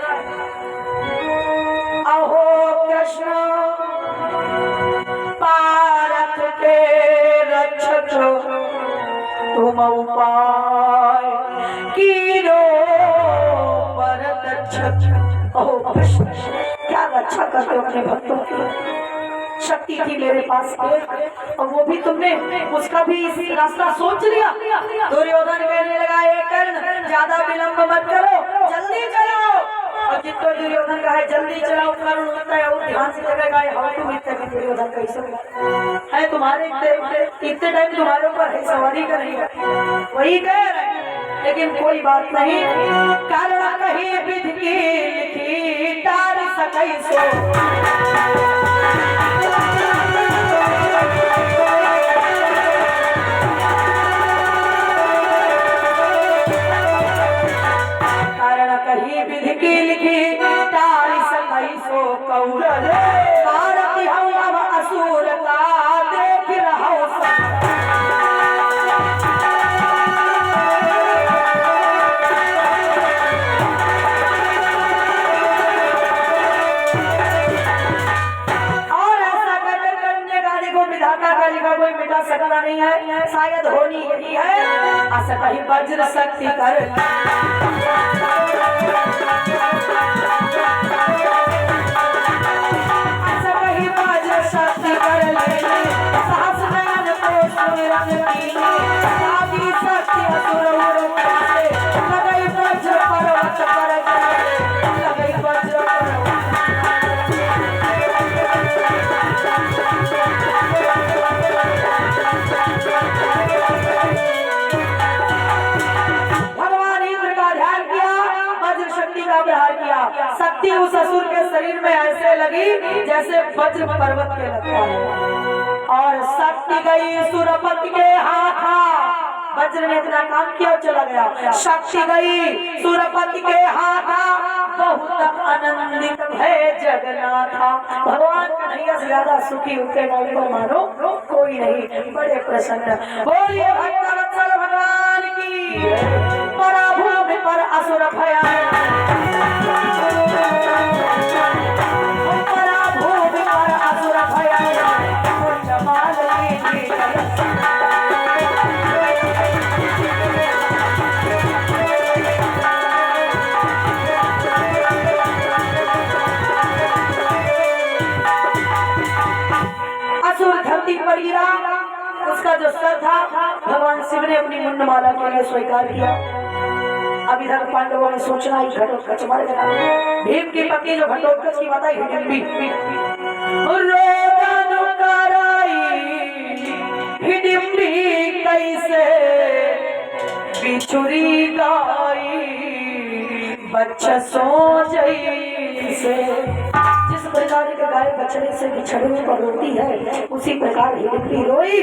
अहो कृष्ण पारथ के रक्षक तुम उपाय कीरो परत रक्षक। अहो कृष्ण क्या रक्षा करते हो अपने भक्तों की। शक्ति थी मेरे पास एक और वो भी तुमने उसका भी रास्ता सोच लिया। दुर्योधन कहने लगा ये कर्ण ज्यादा विलंब मत करो जल्दी चलाओ। और जितना दुर्योधन का है जल्दी चलाओ कर्ण होता है और ध्यान से लगेगा हाउ तुम इतने दुर्योधन कैसे है तुम्हारे इतने टाइम तुम्हारे ऊपर है सवारी करेगा वही कह रहे हैं। लेकिन कोई बात नहीं कारण कहीं विधि की लिखी टार सकै सो। विधि की लिखी तारी सकै सो कौरव भारती हम असुर का देख रहो। और ऐसा करने का देखो विधाता का लिखा कोई मिटा सकता नहीं है, शायद होनी यही है। ऐसा कहीं वज्र शक्ति कर शक्ति कर ले साहस नयन को सुरंग की सागी शक्ति असुर से लगई वज्र पर्वत पर लगई वज्र भगवान इंद्र का ध्यान किया वज्र शक्ति का प्रहार किया। ऐसे लगी जैसे वज्र पर्वत के लगता है। और शक्ति गई सुरपति के हाथा, वज्र ने इतना काम किया और चला गया। शक्ति गई सुरपति के हाथा, बहुत आनंदित है जगन्नाथा। भगवान कन्हैया से ज्यादा सुखी उनके मौके पर मानो कोई नहीं, बड़े प्रसन्न। बोलिए भक्तवत्सल भगवान की। पराभूमि पर असुर भया, पराभूमि पर असुर भया, असुर धरती पर गिरा। उसका जो सर था भगवान शिव ने अपनी मुंडमाला के लिए स्वीकार किया। अब इधर पांडवों ने सोचना ही घटोत्कच मर गया। भीम की पत्नी जो घटोत्कच की माता हिडिंबी रोदन कराई, हिडिंबी कैसे बिछुरी गाई, बच्चा सो जैसे। जिस प्रकार के गाय बछड़े से बिछड़ने पर रोती है, उसी प्रकार हिडिंबी रोई।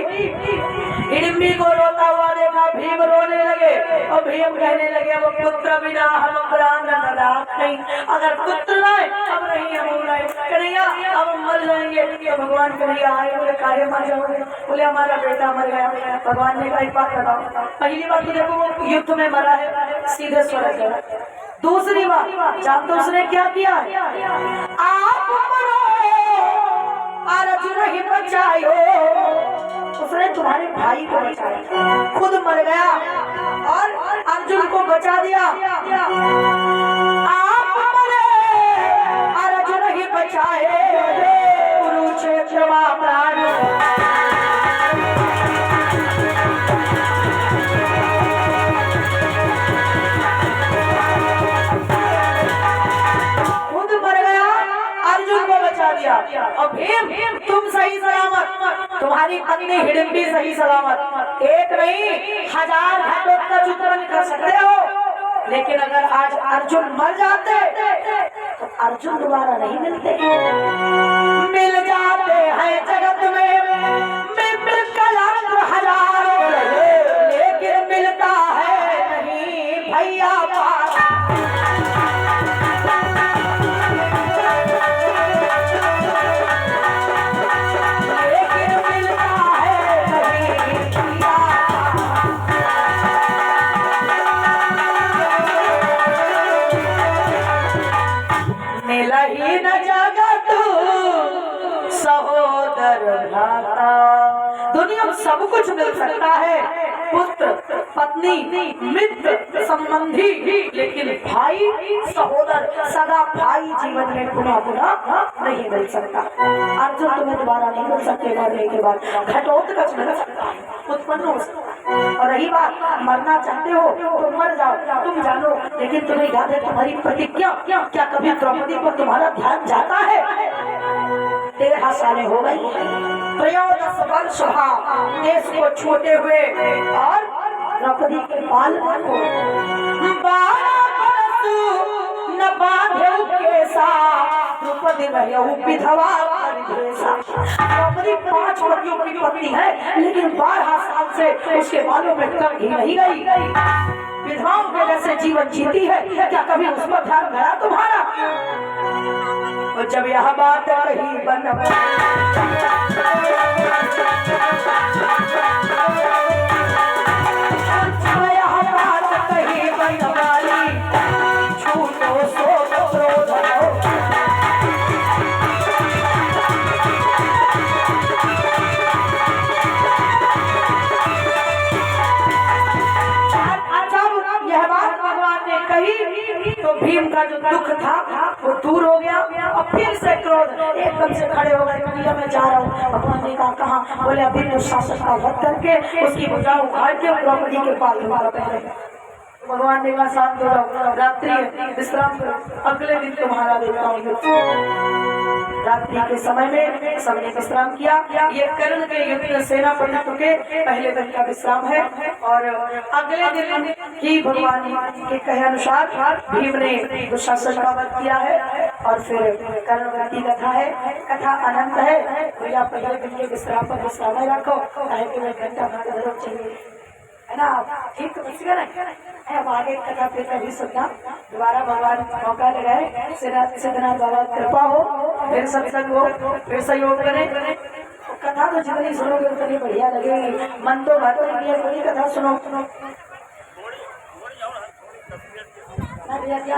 हिडिंबी को रोता हुआ देखा, भीम रोने लगे और भीम कहने लगे अब पुत्र बिना हम प्राण न राखें। अगर पुत्र लाए अब नहीं हम लाए, कन्हैया अब हम मर जाएंगे। तो भगवान कन्हैया आए, बोले काहे मर जाओगे? बोले हमारा बेटा मर गया। भगवान ने कहा एक बात बताओ, पहली बात तो देखो वो युद्ध में मरा है, सीधे स्वर्ग गया। दूसरी बात जानते उसने क्या किया है? आप अर्जुन ही बचाओ, उसने तुम्हारे भाई को बचाया, खुद मर गया और अर्जुन को बचा दिया। आप मरे अर्जुन ही बचाए, कुरुक्षेत्र में प्राण। और भीम तुम सही सलामत, तुम्हारी पत्नी हिडिंबी सही सलामत। एक नहीं 1000 घटोत्कच उत्पन्न कर सकते हो, लेकिन अगर आज अर्जुन मर जाते तो अर्जुन दोबारा नहीं मिलते। मिल जाते हैं जगत में कलंक हजारों, लेकिन मिलता है नहीं भैया पार। ही न जगत सहोदर भ्राता। दुनिया में सब कुछ मिल सकता है, पुत्र पत्नी मित्र संबंधी, लेकिन भाई सहोदर सगा भाई जीवन में पुनः पुनः नहीं मिल सकता। अर्जुन तुम्हें दोबारा नहीं मिल सकते, मरने के बाद घटोत्कच मिल सकता है, उत्पन्न हो सकता है। और रही बात मरना चाहते हो तो मर जाओ, तुम जानो। लेकिन तुम्हें याद है तुम्हारी प्रतिज्ञा, क्या कभी द्रौपदी पर तुम्हारा ध्यान जाता है? 13 सालें हो गई, 13 वर्ष देश को छोटे हुए और द्रौपदी के बाल को 12 बरस न बांधे केसा, द्रौपदी रहू विधवा परिदेशा। द्रौपदी 5 पतियों की पत्नी है, लेकिन 12 साल से उसके बालों में कंघी नहीं गई। विधवाओं के जैसे जीवन जीती है, क्या कभी उस पर ध्यान गया तुम्हारा? और जब यह बात कही बन तो भीम का जो दुख था वो दूर हो गया और फिर से क्रोध एकदम से खड़े हो गए। कन्हैया मैं जा रहा हूँ। भगवान ने कहा कहाँ? बोले अभी तो शासक का वध करके उसकी भुजा उखाड़ के द्रौपदी के पास दूंगा पहले। भगवान ने कहा शांत हो जाओ, रात्रि विश्राम करो, अगले दिन तुम्हारा देखता हूँ। रात्रि के समय में सबने विश्राम किया। ये कर्ण के युद्ध सेनापति के पहले दिन का विश्राम है और अगले दिन ही भगवान के कहे अनुसार भीम ने दुशासन का वध किया है और फिर कर्णवती कथा है। कथा अनंत है, तो या पहले दिन के विश्राम पर विश्राम में रखो, कहे कि मैं घंटा भर जरूर चाहिए, है ना? ठीक तो बच गया। अब आगे कथा फिर कभी सुनना, दोबारा भगवान मौका लगाए, सिद्धनाथ बाबा कृपा हो, फिर सत्संग हो, फिर सहयोग करें। कथा तो जितनी सुनोगे उतनी बढ़िया लगेगी। मन तो बातों की है, कोई कथा सुनो सुनो। भैया क्या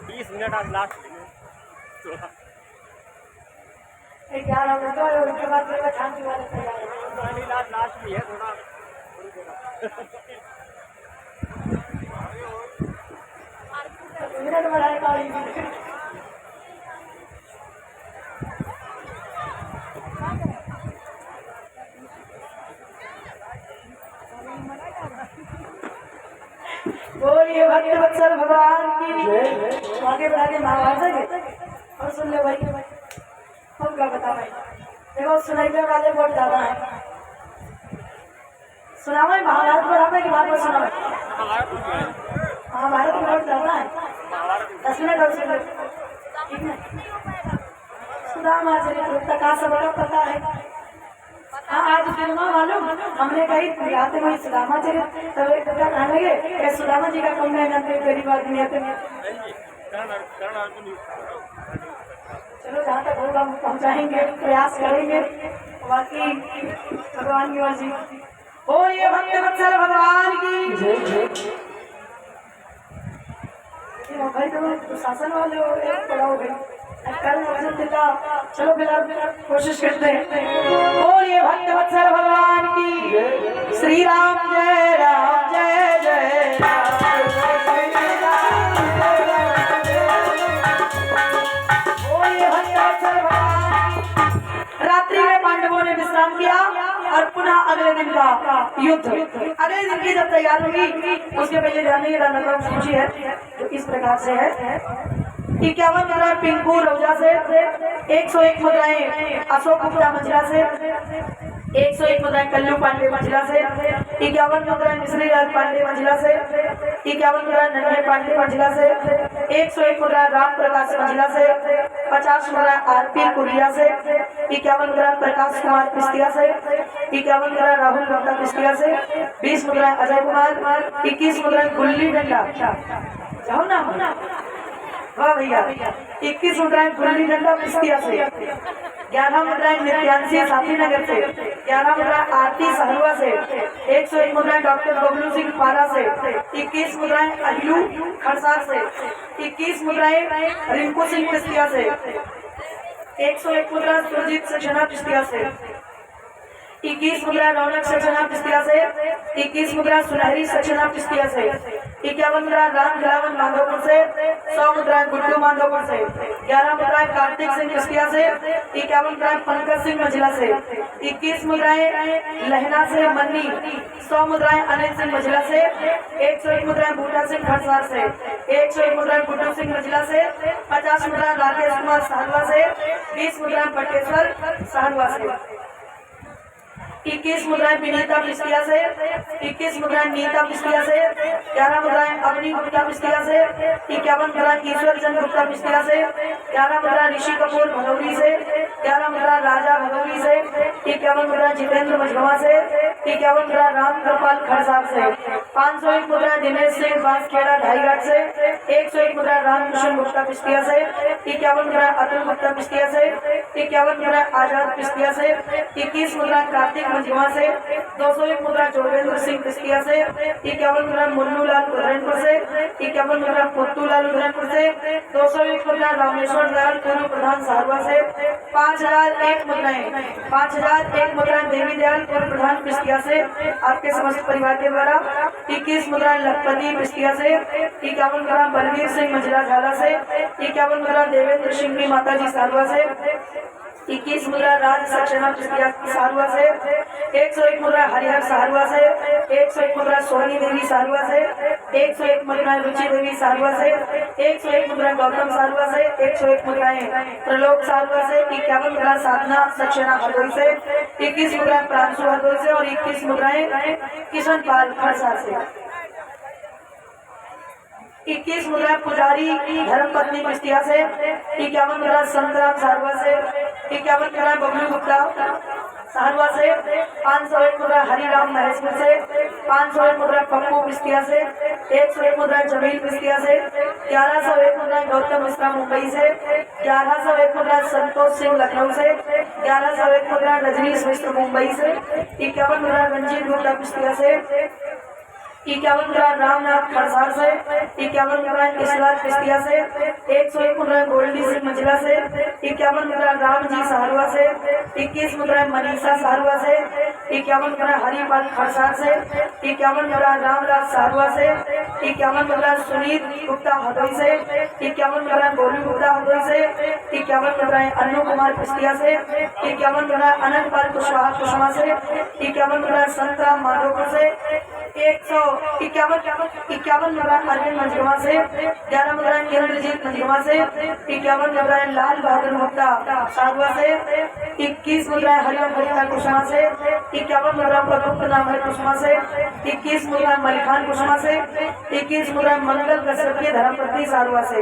20 मिनट आज लास्ट 11 मिनट और उसके बाद फिर शांति वाले तैयार लास्ट भी है थोड़ा मिनट बढ़ाएगा। बोलिए भक्त वत्सल भगवान की। आगे बढ़ा के महाभारत और सुन ले भाई, हम क्या बता भाई, देखो सुनाइने वाले बहुत ज्यादा है। सुनावे महाभारत बढ़ावे की बात सुनावे, महाभारत बहुत ज्यादा है। 10 मिनट और सुन, ठीक है? सुदामाचरित्र का सबका पता है। हाँ, आज सिनेमा मालूम हमने कही दिखाते वही सुदामाचरित्र, तब एक बता कहने लगे कि सुदामा जी का कम है, गरीब आदमी आते हैं। चलो जहाँ तक होगा हम पहुँचाएंगे, प्रयास करेंगे, बाकी भगवान की मर्जी। और ये भक्त वत्सल भगवान की भाई, तो शासन वाले हो बड़ा हो गई। चलो फिलहाल कोशिश करते हैं। और ये भक्त वत्सल भगवान की। श्री राम जय राम जय जय राम, रात्रि में पांडवों ने विश्राम किया और पुनः अगले दिन का युद्ध। अगले दिन की जब तैयार हुई, उसके पहले जाने रणक्रम सूची है जो इस प्रकार से है। 51 मुद्राएं पिंकू रौजा से, 101 मुद्राएं अशोक गुप्ता मंजिला से, 101 मुद्राएं कल्लू पांडे मंजिला से, 51 मुद्राएं मिश्री लाल पांडे मंजिला से, 51 मुद्राएं नन्हे पांडे मंजिला से, 101 मुद्राएं राम प्रकाश मंजिला से, 50 मुद्राएं आरपी कुरिया से, 51 मुद्राएं प्रकाश कुमार पिस्तिया से, 51 मुद्राएं राहुल गुप्ता पिस्तिया से, 20 मुद्राएं अजय कुमार, 21 मुद्राएं गुल्ली डंडा, जाओ ना वाह भैया, 21 मुद्राएं गुल्ली डंडा पिस्तिया से, 11 मुद्राएं नित्यांशी साथी नगर से, 11 मुद्राएं आरती सहरुआ से, 101 मुद्राएं डॉक्टर बबलू सिंह पारा से, 21 मुद्राएं अहिलू खरसार से, 21 मुद्राएं रिंकू सिंह पिस्तिया से, 101 मुद्रा सुरजीत सक्सेना पिस्तिया से, 21 मुद्रा रौनक सक्सेना पिस्तिया से, 21 मुद्रा सुनहरी सक्सेना पिस्तिया से, 51 मुद्रा राम खिलावन माधोपुर से, 100 मुद्राएं गुड्डू माधोपुर से, 11 मुद्राएं कार्तिक सिंह पिस्तिया से, 51 मुद्राएं पंकज सिंह मंजिला से, 21 मुद्राएं लहना से मन्नी, 100 मुद्राएं अनिल सिंह मंजिला से, 101 मुद्राएं बूटा सिंह खरसार से, 101 मुद्राएं गुड्डू सिंह मंजिला से, 50 मुद्राएं राकेश कुमार सहलवा से, 20 मुद्राएं पटेश्वर सहलवा से, 21 मुद्राएं विनीता पिस्तिया से, 21 मुद्राएं नीता पिस्तिया से, 11 मुद्राएं अवनी गुप्ता पिस्तिया से, 51 मुद्राएं ईश्वर चंद गुप्ता पिस्तिया से, 11 मुद्रा ऋषि कपूर भदौरी से, 11 मुद्रा राजा भदौरी से, 51 मुद्रा जितेंद्र मझगवा से, 51 मुद्रा राम कृपाल खरसार से, 501 मुद्रा दिनेश सिंह बांसखेड़ा ढाईघाट से, 101 मुद्रा रामकृष्ण गुप्ता पिस्तिया से, 51 मुद्रा अतुल गुप्ता पिस्तिया से, 51 मुद्रा आजाद पिस्तिया से, 21 मुद्रा कार्तिक मंझवा से, 201 मुद्रा जोगेंद्र सिंह पिस्तिया से, 51 मुद्रा मुन्नू लाल उदयपुर से, 51 मुद्रा पुत्तू लाल उदयपुर से, 201 मुद्रा रामेश्वर दयाल पूर्व प्रधान सहरवा से, 5001 मुद्राएं देवी दयाल पूर्व प्रधान पिस्तिया से आपके समस्त परिवार के द्वारा, 21 मुद्रा लखपति पिस्तिया से, 51 मुद्रा बलवीर सिंह मंजिला झाला से, 51 मुद्रा देवेंद्र सिंह की माता जी सहरवा से, 21 मुद्रा राज सक्सेना सहारुआ से, 101 मुद्रा हरिहर सहारुआ से, 101 मुद्रा सोनी देवी सहारुआ से, 101 मुद्रा रुचि देवी सहारुआ से, 101 मुद्रा गौतम सहारुआ से, 101 मुद्राएं त्रिलोक सहारुआ से, 51 मुद्रा साधना सक्सेना हरदोई से, 21 मुद्रा प्रांशु हरदोई से और 21 मुद्राएं किशन पाल खरसा से, 21 मुद्रा पुजारी धर्मपत्नी कुश्तिया से, 51 मुद्रा संतराम सहारुआ से, 51 मुद्रा बबलू गुप्ता सहारुआ से, 501 मुद्रा हरिराम महेशपुर से, 501 मुद्रा पप्पू कुश्तिया से, 101 मुद्रा जमील कुश्तिया से, 1101 मुद्रा गौतम मिश्रा मुंबई से, 1101 मुद्रा संतोष सिंह लखनऊ से, 1101 मुद्रा रजनीश मिश्र मुंबई से, 51 मुद्रा रंजीत गुप्ता कुश्तिया से, 51 मुद्रा रामनाथ खरसार से, 51 मुद्रा इसराज कुश्तिया से, 101 मुद्रा गोल्डी सिंह मंजिला से, 51 मुद्रा रामजी सहारुआ से, 21 मुद्रा मनीषा सहारुआ से, 51 मुद्रा हरिपाल खरसार से, 51 मुद्रा रामराज सहारुआ से, 51 मुद्रा सुनीत गुप्ता हरदोई से, 51 मुद्रा गोलू गुप्ता हरदोई से, 51 मुद्रा अनु कुमार कुश्तिया से, 51 मुद्रा अनंत पाल कुशवाहा से, 51 मुद्रा संतराम माधोपुर से, 151 मुद्रा अरविंद मंजगवा से, 11 मुद्रा किरणजीत मंजगवा से, 51 मुद्रा लाल बहादुर गुप्ता सागवा से, 21 मुद्रा हरिओम गुप्ता कुशवा से, 51 मुद्रा प्रदुप्त नाम है कुशवा से, 21 मुद्रा मलिखान कुशवा से, 21 मुद्रा मंगल कश्यप की धर्मपत्नी सारुआ से,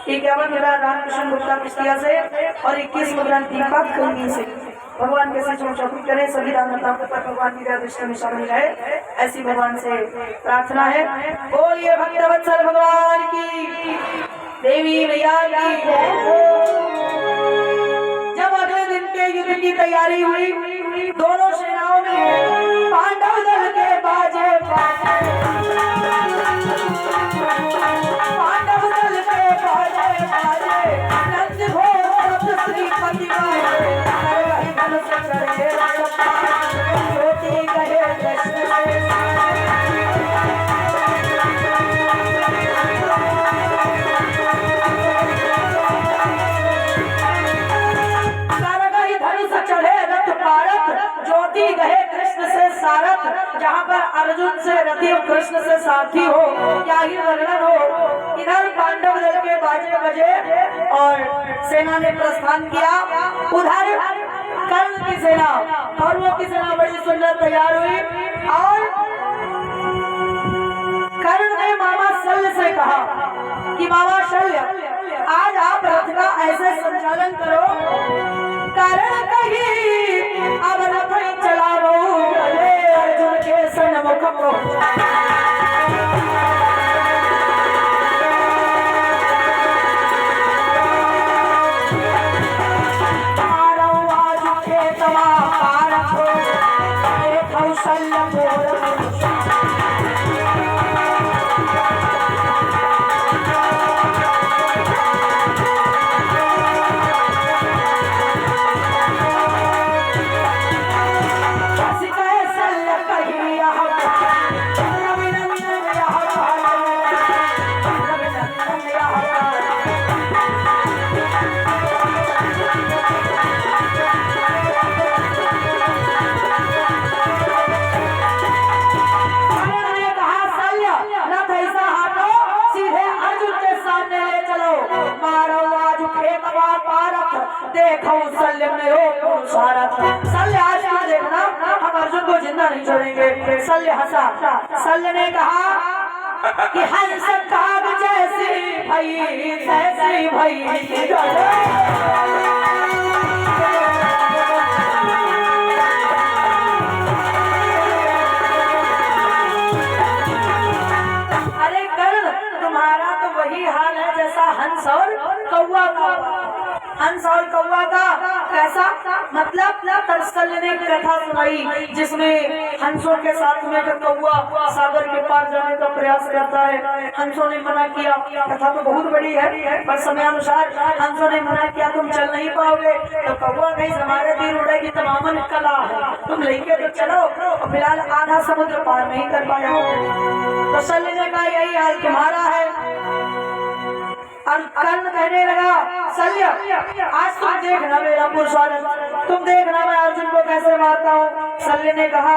51 मुद्रा रामकृष्ण गुप्ता कुश्तिया से और 21 मुद्रा दीपक कंगी से। भगवान के साथ चौकी करें, सभी दानताओं के ऊपर भगवान की दृष्टि में शामिल रहे, ऐसी भगवान से प्रार्थना है। बोलिए भक्तवत्सल भगवान की, देवी मैया की जय। जब अगले दिन के युद्ध की तैयारी हुई, दोनों सेनाओं में पांडव दल के बाजे, पांडव दल के बाजे बाजे, नंद घोष शब्द श्रीपति बाजे, ज्योति कहे कृष्ण से सारथ, जहाँ पर अर्जुन से रथी और कृष्ण से सारथी हो, क्या ही वर्णन हो। इधर पांडव दल के बाजे बजे और सेना ने प्रस्थान किया, उधर कर्ण की सेना, कौरवों की सेना बड़ी सुंदर तैयार हुई और कर्ण ने मामा शल्य से कहा कि मामा शल्य, आज आप रथ का ऐसे संचालन करो, कर्ण कहीं अब रथ चलाओ, अर्जुन के सन्मुख देखो शल्य में हो सारथ। शल्य आज क्या देखना, हम अर्जुन को जिंदा नहीं छोड़ेंगे। शल्य हंसा, शल्य ने कहा कि हंस काग जैसी भई तैसी भई, अरे कर्ण तुम्हारा तो वही हाल है जैसा हंस और कौवा का। हंस और कौवा का कैसा मतलब, शल्य ने कथा सुनाई जिसमें हंसों के साथ में कौवा सागर के पार जाने का प्रयास करता है। हंसों ने मना किया, कथा तो बहुत बड़ी है पर समयानुसार हंसों ने मना किया, तुम चल नहीं पाओगे। तो कौवा कहीं हमारे तीर उड़ेगी, तमामन कला है, तुम लेके तो चलो। फिलहाल आधा समुद्र पार नहीं कर पाया। तो शल्य ने कहा यही हाल तुम्हारा है, और कर्ण कहने लगा शल्य आज तुम देखना मेरा पुरुषार्थ, तुम देखना मैं अर्जुन को कैसे मारता हूँ। शल्य ने कहा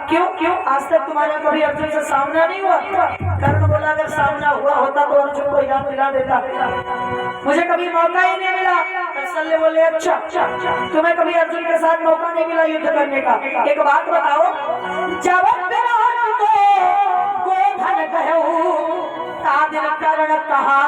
क्यों क्यों आज तक तुम्हारा कभी अर्जुन से सामना नहीं हुआ? कर्ण बोला अगर सामना हुआ होता तो अर्जुन को इनाम दिला देता, मुझे कभी मौका ही नहीं मिला। शल्य बोले अच्छा तुम्हें कभी अर्जुन के साथ मौका नहीं मिला युद्ध करने का। एक बात बताओ, जब विराट को गोधन कहूं तादिन कर्ण कहा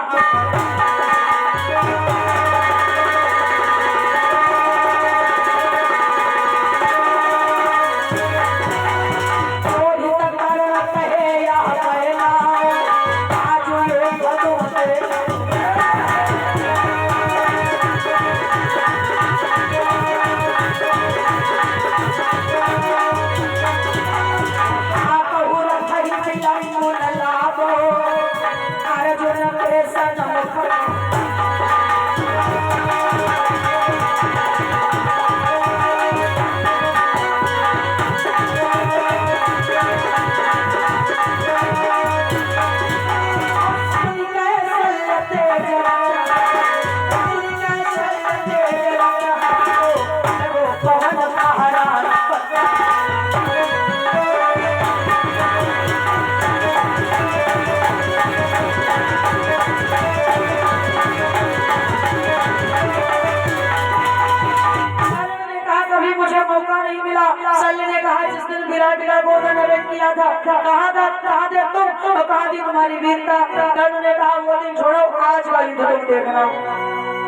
विराट का गोधन हरण किया था, कहाँ थे तुम तो कहाँ थी तुम्हारी वीरता? कर्ण ने कहा वो दिन छोड़ो, आज का युद्ध तुम देखना।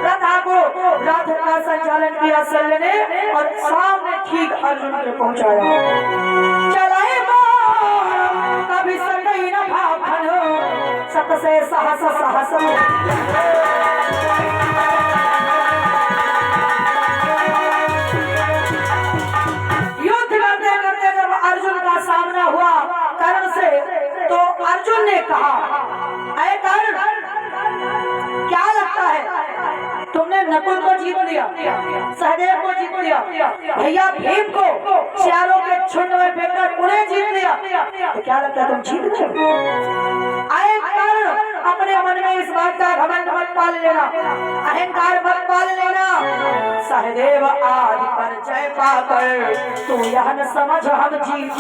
रथ का संचालन किया शल्य ने और सामने ठीक अर्जुन के पहुंचाया। चलाए कभी सकई न भाखन सत से साहस साहस सामना हुआ कर्ण से तो अर्जुन ने कहा अरे कर्ण क्या लगता है तुमने नकुल को जीत लिया, सहदेव को जीत लिया, भैया भीम को सियारों के झुंड में फेंककर उन्हें जीत लिया, तो क्या लगता है तुम जीत गए? अरे कर्ण अपने मन में इस बात का घमंड मत पाल लेना, अहंकार मत पाल लेना। सहदेव आज परिचय पाकर तू यह न समझ हम जीत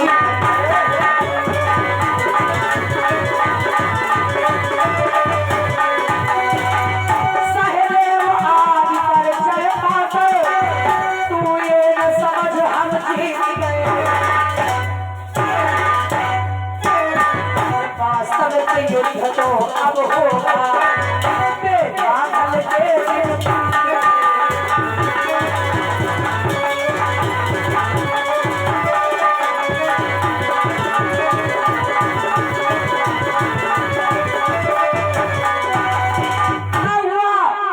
युद्ध तो अब होगा बेबादल के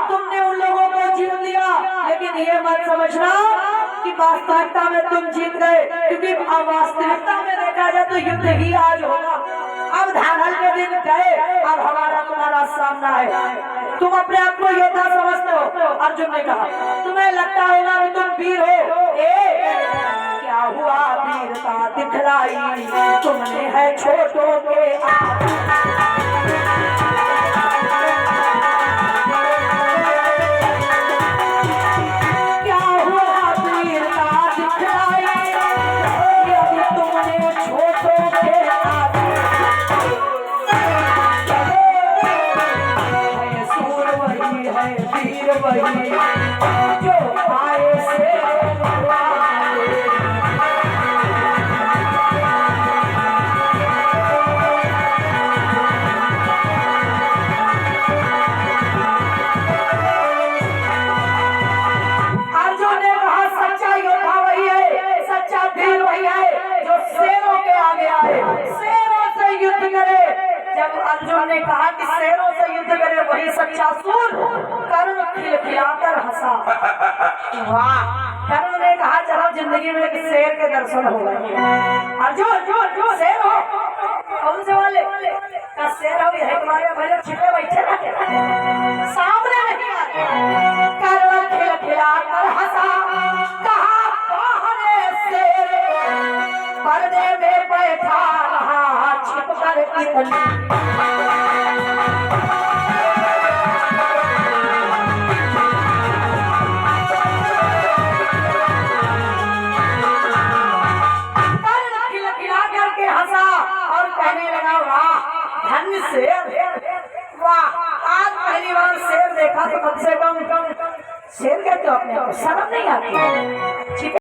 तुमने उन लोगों को जीत लिया, लेकिन ये मत समझना कि वास्तविकता में तुम जीत गए, क्योंकि वास्तविकता में देखा जाए तो युद्ध ही आज होगा। अब धारल के दिन गए, अब हमारा तुम्हारा सामना है, तुम अपने आप को योद्धा समझते हो। अर्जुन ने कहा तुम्हें लगता होगा कि तुम वीर हो, क्या हुआ वीरता दिखलाई तुमने है छोटों के जो आए से अर्जुन ने कहा सच्चा योद्धा वही है, सच्चा वीर वही है जो शेरों के आगे आए, शेरों से युद्ध करे। जब अर्जुन ने कहा कि शेरों से युद्ध करे वही सच्चा सूर, कर्ण खिलखिलाकर हंसा। वाह, कर्ण ने कहा चलो जिंदगी में एक शेर के दर्शन हो गए। अर्जुन शेर हो, कौन से वाले का शेर हो? यही तुम्हारे भले छिपे बैठे रहते सामने नहीं आए। कर्ण खिलखिलाकर हंसा, कहा बाहर शेर पर्दे में बैठा रहा छिप कर इतनी शेर, वाह, आज पहली बार शेर देखा तो कम से कम शेर कहते हो अपने आप को, शर्म नहीं आती? ठीक है।